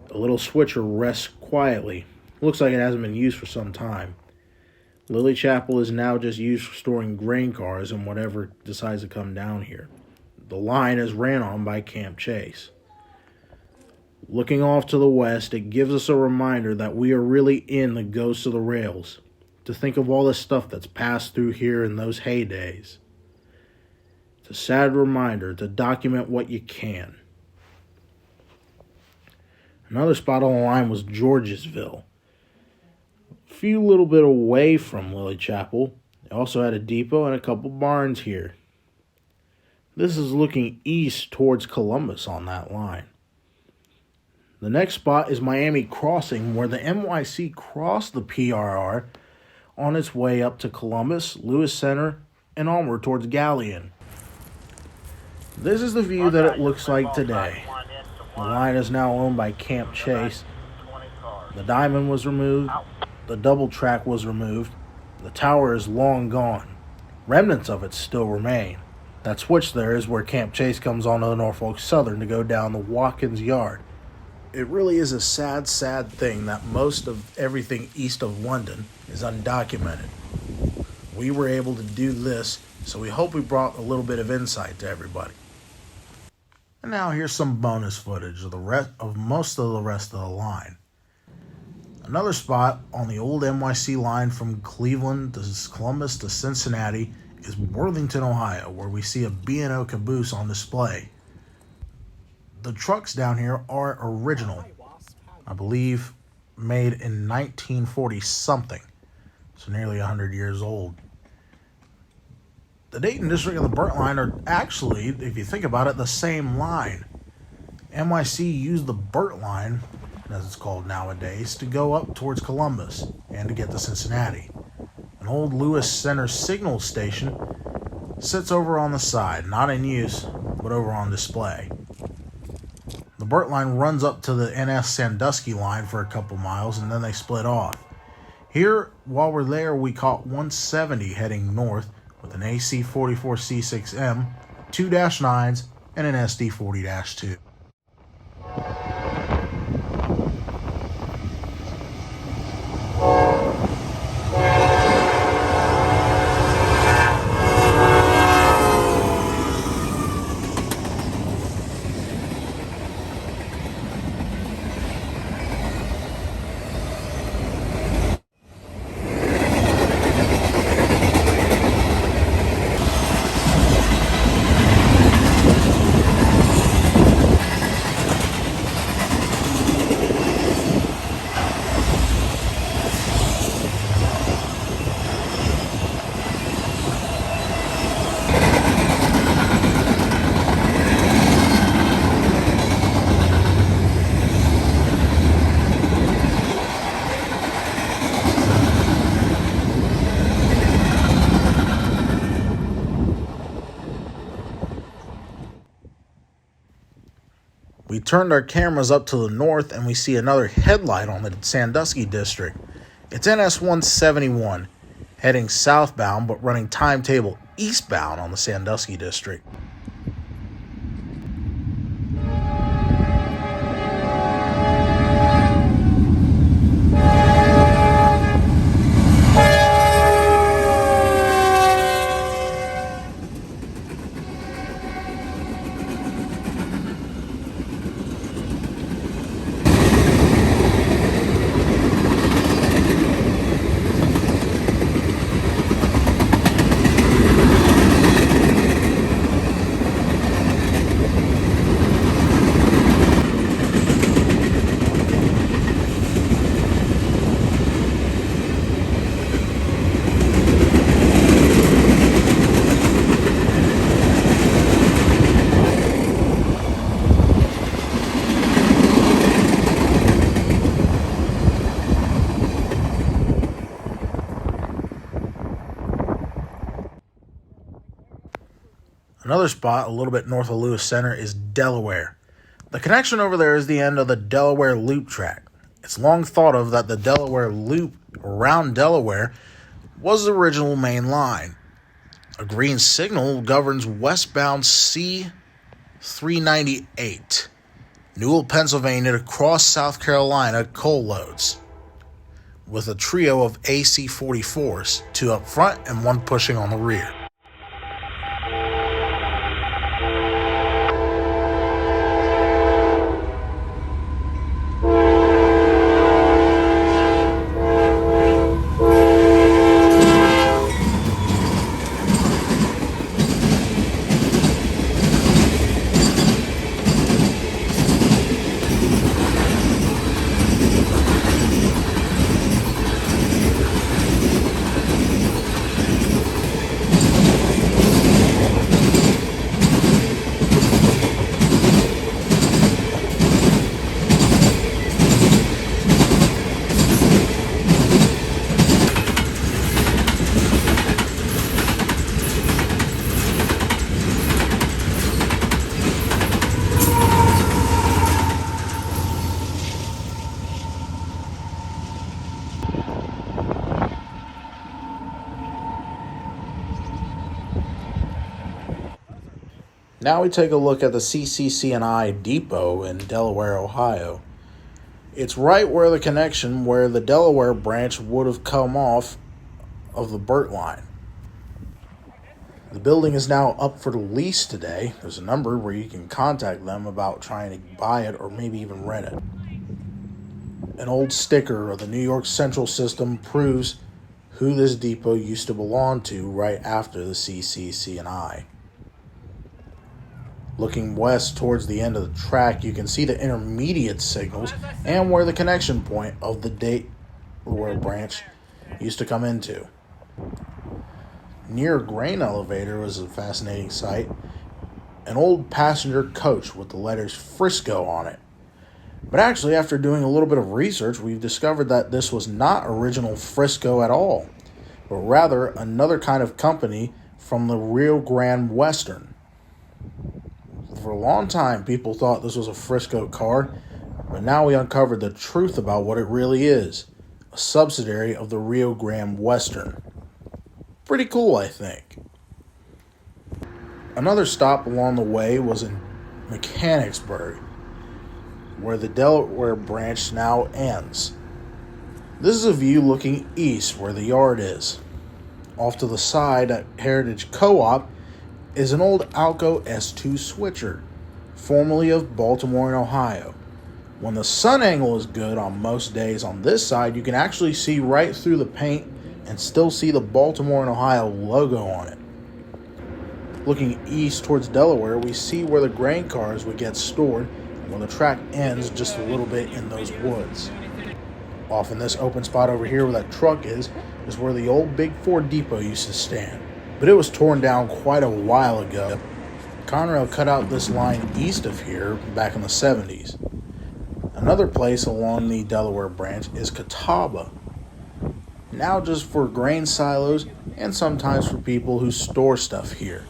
Speaker 1: The little switcher rests quietly. Looks like it hasn't been used for some time. Lily Chapel is now just used for storing grain cars and whatever decides to come down here. The line is ran on by Camp Chase. Looking off to the west, it gives us a reminder that we are really in the ghost of the rails. To think of all the stuff that's passed through here in those heydays. It's a sad reminder to document what you can. Another spot on the line was Georgesville. A few little bit away from Lily Chapel. They also had a depot and a couple barns here. This is looking east towards Columbus on that line. The next spot is Miami Crossing, where the NYC crossed the PRR on its way up to Columbus, Lewis Center, and onward towards Galleon. This is the view that it looks like today. The line is now owned by Camp Chase. The diamond was removed. The double track was removed. The tower is long gone. Remnants of it still remain. That switch there is where Camp Chase comes onto the Norfolk Southern to go down the Watkins Yard. It really is a sad, sad thing that most of everything east of London is undocumented. We were able to do this, so we hope we brought a little bit of insight to everybody. And now here's some bonus footage of most of the rest of the line. Another spot on the old NYC line from Cleveland to Columbus to Cincinnati is Worthington, Ohio, where we see a B&O caboose on display. The trucks down here are original, I believe made in 1940-something, so nearly 100 years old. The Dayton District and the Burt Line are actually, if you think about it, the same line. NYC used the Burt Line, as it's called nowadays, to go up towards Columbus and to get to Cincinnati. An old Lewis Center signal station sits over on the side, not in use, but over on display. The Burt Line runs up to the NS Sandusky line for a couple miles, and then they split off. Here, while we're there, we caught 170 heading north with an AC 44C6M, 2-9s, and an SD 40-2. We turned our cameras up to the north and we see another headlight on the Sandusky district. It's NS 171, heading southbound but running timetable eastbound on the Sandusky district. Another spot a little bit north of Lewis Center is Delaware. The connection over there is the end of the Delaware Loop Track. It's long thought of that the Delaware Loop around Delaware was the original main line. A green signal governs westbound C-398, Newell, Pennsylvania to cross South Carolina coal loads, with a trio of AC-44s, 2 up front and 1 pushing on the rear. Now we take a look at the CCC&I depot in Delaware, Ohio. It's right where the connection where the Delaware branch would have come off of the Burt line. The building is now up for lease today. There's a number where you can contact them about trying to buy it or maybe even rent it. An old sticker of the New York Central system proves who this depot used to belong to right after the CCC&I. Looking west towards the end of the track, you can see the intermediate signals and where the connection point of the Delaware branch used to come into. Near a grain elevator was a fascinating sight, an old passenger coach with the letters Frisco on it. But actually, after doing a little bit of research, we've discovered that this was not original Frisco at all, but rather another kind of company from the Rio Grande Western. For a long time, people thought this was a Frisco car, but now we uncovered the truth about what it really is, a subsidiary of the Rio Grande Western. Pretty cool, I think. Another stop along the way was in Mechanicsburg, where the Delaware branch now ends. This is a view looking east where the yard is. Off to the side at Heritage Co-op is an old Alco S2 switcher, formerly of Baltimore and Ohio. When the sun angle is good on most days on this side, you can actually see right through the paint and still see the Baltimore and Ohio logo on it. Looking east towards Delaware, we see where the grain cars would get stored when the track ends just a little bit in those woods. Off in this open spot over here where that truck is where the old Big Ford depot used to stand. But it was torn down quite a while ago. Conrail cut out this line east of here back in the 70s. Another place along the Delaware branch is Catawba, now just for grain silos and sometimes for people who store stuff here.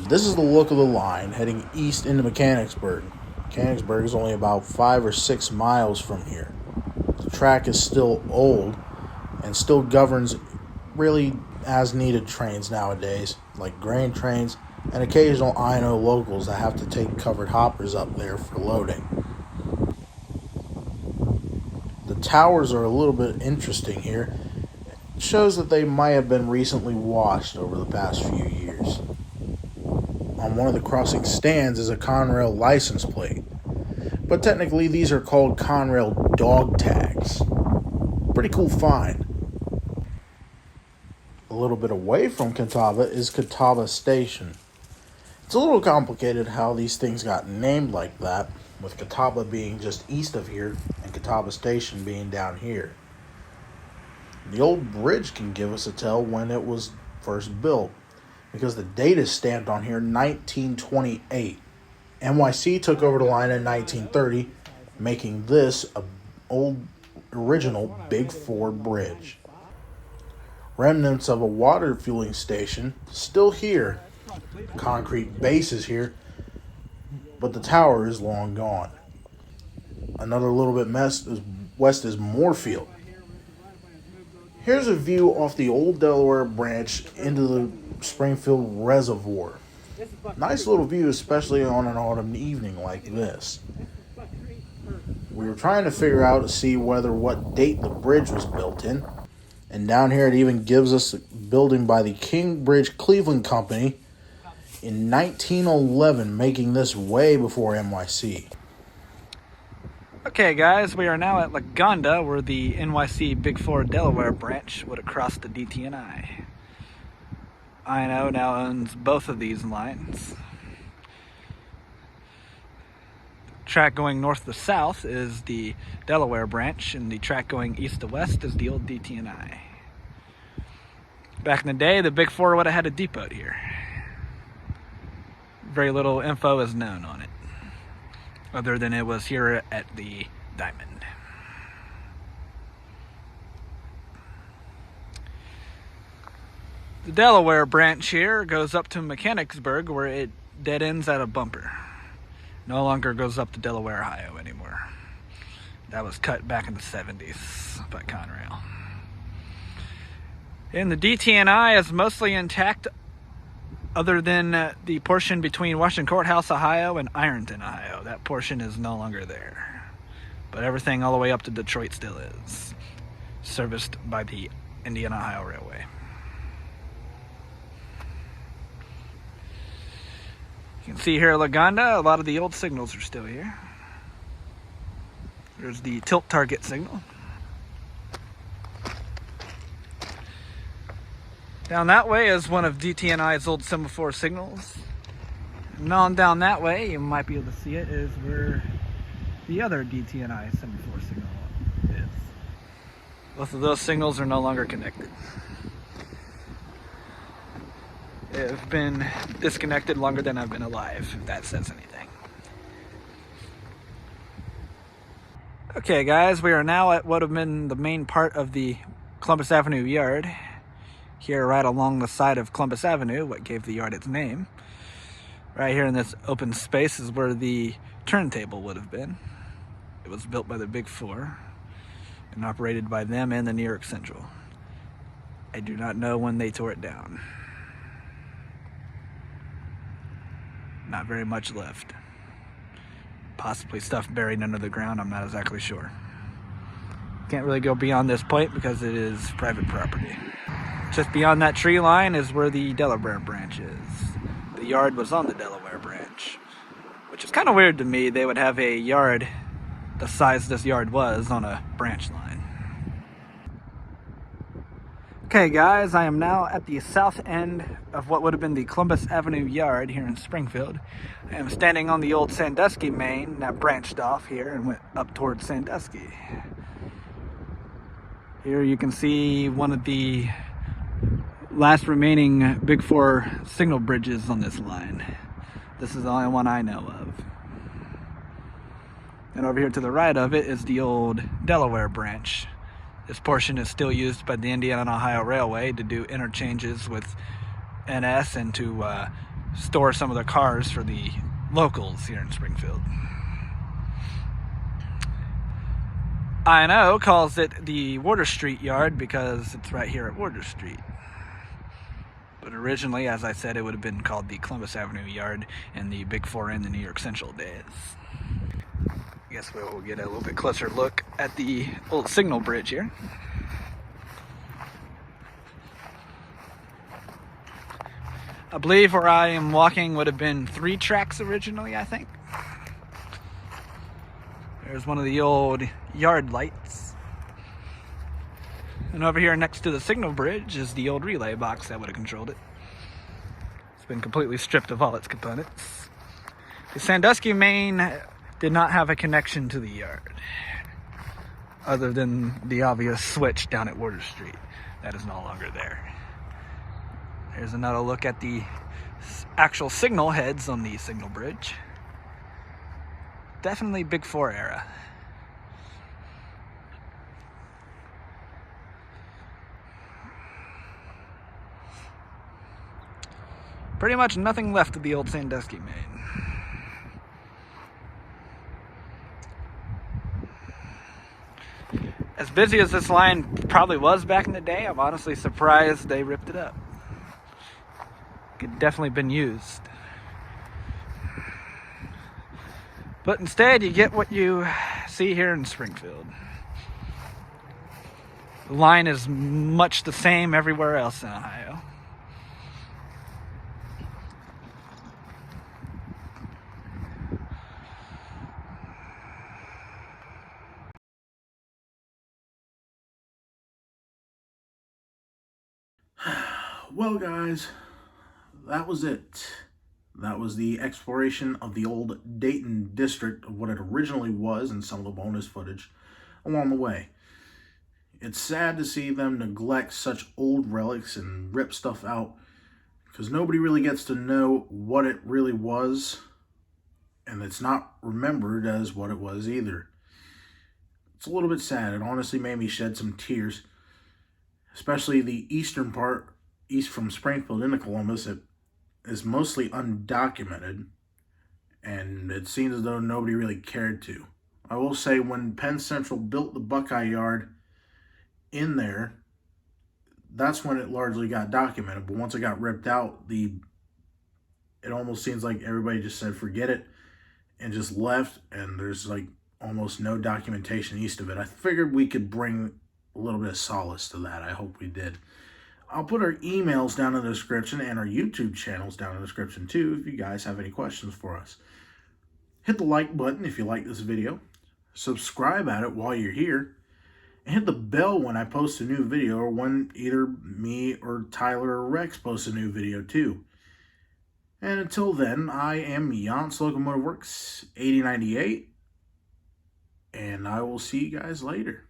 Speaker 1: This is the look of the line heading east into Mechanicsburg. Mechanicsburg is only about 5 or 6 miles from here. The track is still old and still governs really as needed trains nowadays, like grain trains and occasional I&O locals that have to take covered hoppers up there for loading. The towers are a little bit interesting here. It shows that they might have been recently washed over the past few years. On one of the crossing stands is a Conrail license plate, but technically these are called Conrail dog tags. Pretty cool find. A little bit away from Catawba is Catawba Station. It's a little complicated how these things got named like that, with Catawba being just east of here and Catawba Station being down here. The old bridge can give us a tell when it was first built, because the date is stamped on here 1928. NYC took over the line in 1930, making this a old original Big Ford bridge. Remnants of a water fueling station still here. Concrete base is here, but the tower is long gone. Another little bit messed is west is Moorfield. Here's a view off the old Delaware branch into the Springfield Reservoir. Nice little view, especially on an autumn evening like this. We were trying to figure out to see what date the bridge was built in. And down here it even gives us a building by the King Bridge Cleveland Company in 1911, making this way before NYC.
Speaker 2: Okay guys, we are now at Lagonda, where the NYC Big Four Delaware branch would have crossed the DT&I. I&O now owns both of these lines. Track going north to south is the Delaware branch, and the track going east to west is the old DT&I. Back in the day, the Big Four would have had a depot here. Very little info is known on it, other than it was here at the Diamond. The Delaware branch here goes up to Mechanicsburg, where it dead ends at a bumper. No longer goes up to Delaware, Ohio anymore. That was cut back in the 70s by Conrail. And the DT&I is mostly intact, other than the portion between Washington Courthouse, Ohio and Ironton, Ohio. That portion is no longer there. But everything all the way up to Detroit still is, serviced by the Indiana, Ohio Railway. You can see here at Lagonda, a lot of the old signals are still here. There's the tilt target signal. Down that way is one of DT&I's old semaphore signals. And on down that way, you might be able to see it, is where the other DT&I semaphore signal is. Both of those signals are no longer connected. They have been disconnected longer than I've been alive, if that says anything. Okay guys, we are now at what would have been the main part of the Columbus Avenue yard. Here right along the side of Columbus Avenue, what gave the yard its name. Right here in this open space is where the turntable would have been. It was built by the Big Four and operated by them and the New York Central. I do not know when they tore it down. Not very much left. Possibly stuff buried under the ground, I'm not exactly sure. Can't really go beyond this point because it is private property. Just beyond that tree line is where the Delaware branch is. The yard was on the Delaware branch, which is kind of weird to me. They would have a yard the size this yard was on a branch line. Okay guys, I am now at the south end of what would have been the Columbus Avenue yard here in Springfield. I am standing on the old Sandusky main that branched off here and went up towards Sandusky. Here you can see one of the last remaining Big Four signal bridges on this line. This is the only one I know of. And over here to the right of it is the old Delaware branch. This portion is still used by the Indiana and Ohio Railway to do interchanges with NS and to store some of the cars for the locals here in Springfield. I&O calls it the Water Street Yard because it's right here at Water Street. But originally, as I said, it would have been called the Columbus Avenue Yard in the Big Four and the New York Central days. I guess we'll get a little bit closer look at the old signal bridge here. I believe where I am walking would have been 3 tracks originally, I think. There's one of the old yard lights. And over here next to the signal bridge is the old relay box that would have controlled it. It's been completely stripped of all its components. The Sandusky main did not have a connection to the yard, other than the obvious switch down at Water Street. That is no longer there. Here's another look at the actual signal heads on the signal bridge. Definitely Big Four era. Pretty much nothing left of the old Sandusky main. As busy as this line probably was back in the day, I'm honestly surprised they ripped it up. Could definitely been used. But instead, you get what you see here in Springfield. The line is much the same everywhere else in Ohio.
Speaker 1: Well, guys, that was it. That was the exploration of the old Dayton district of what it originally was and some of the bonus footage along the way. It's sad to see them neglect such old relics and rip stuff out because nobody really gets to know what it really was, and it's not remembered as what it was either. It's a little bit sad. It honestly made me shed some tears, especially the eastern part, east from Springfield into Columbus. It is mostly undocumented, and it seems as though nobody really cared to. I will say, when Penn Central built the Buckeye Yard in there, that's when it largely got documented. But once it got ripped out, it almost seems like everybody just said forget it and just left, and there's like almost no documentation east of it. I figured we could bring a little bit of solace to that. I hope we did. I'll put our emails down in the description and our YouTube channels down in the description too if you guys have any questions for us. Hit the like button if you like this video. Subscribe at it while you're here. And hit the bell when I post a new video, or when either me or Tyler or Rex post a new video too. And until then, I am Yance Locomotive Works 8098, and I will see you guys later.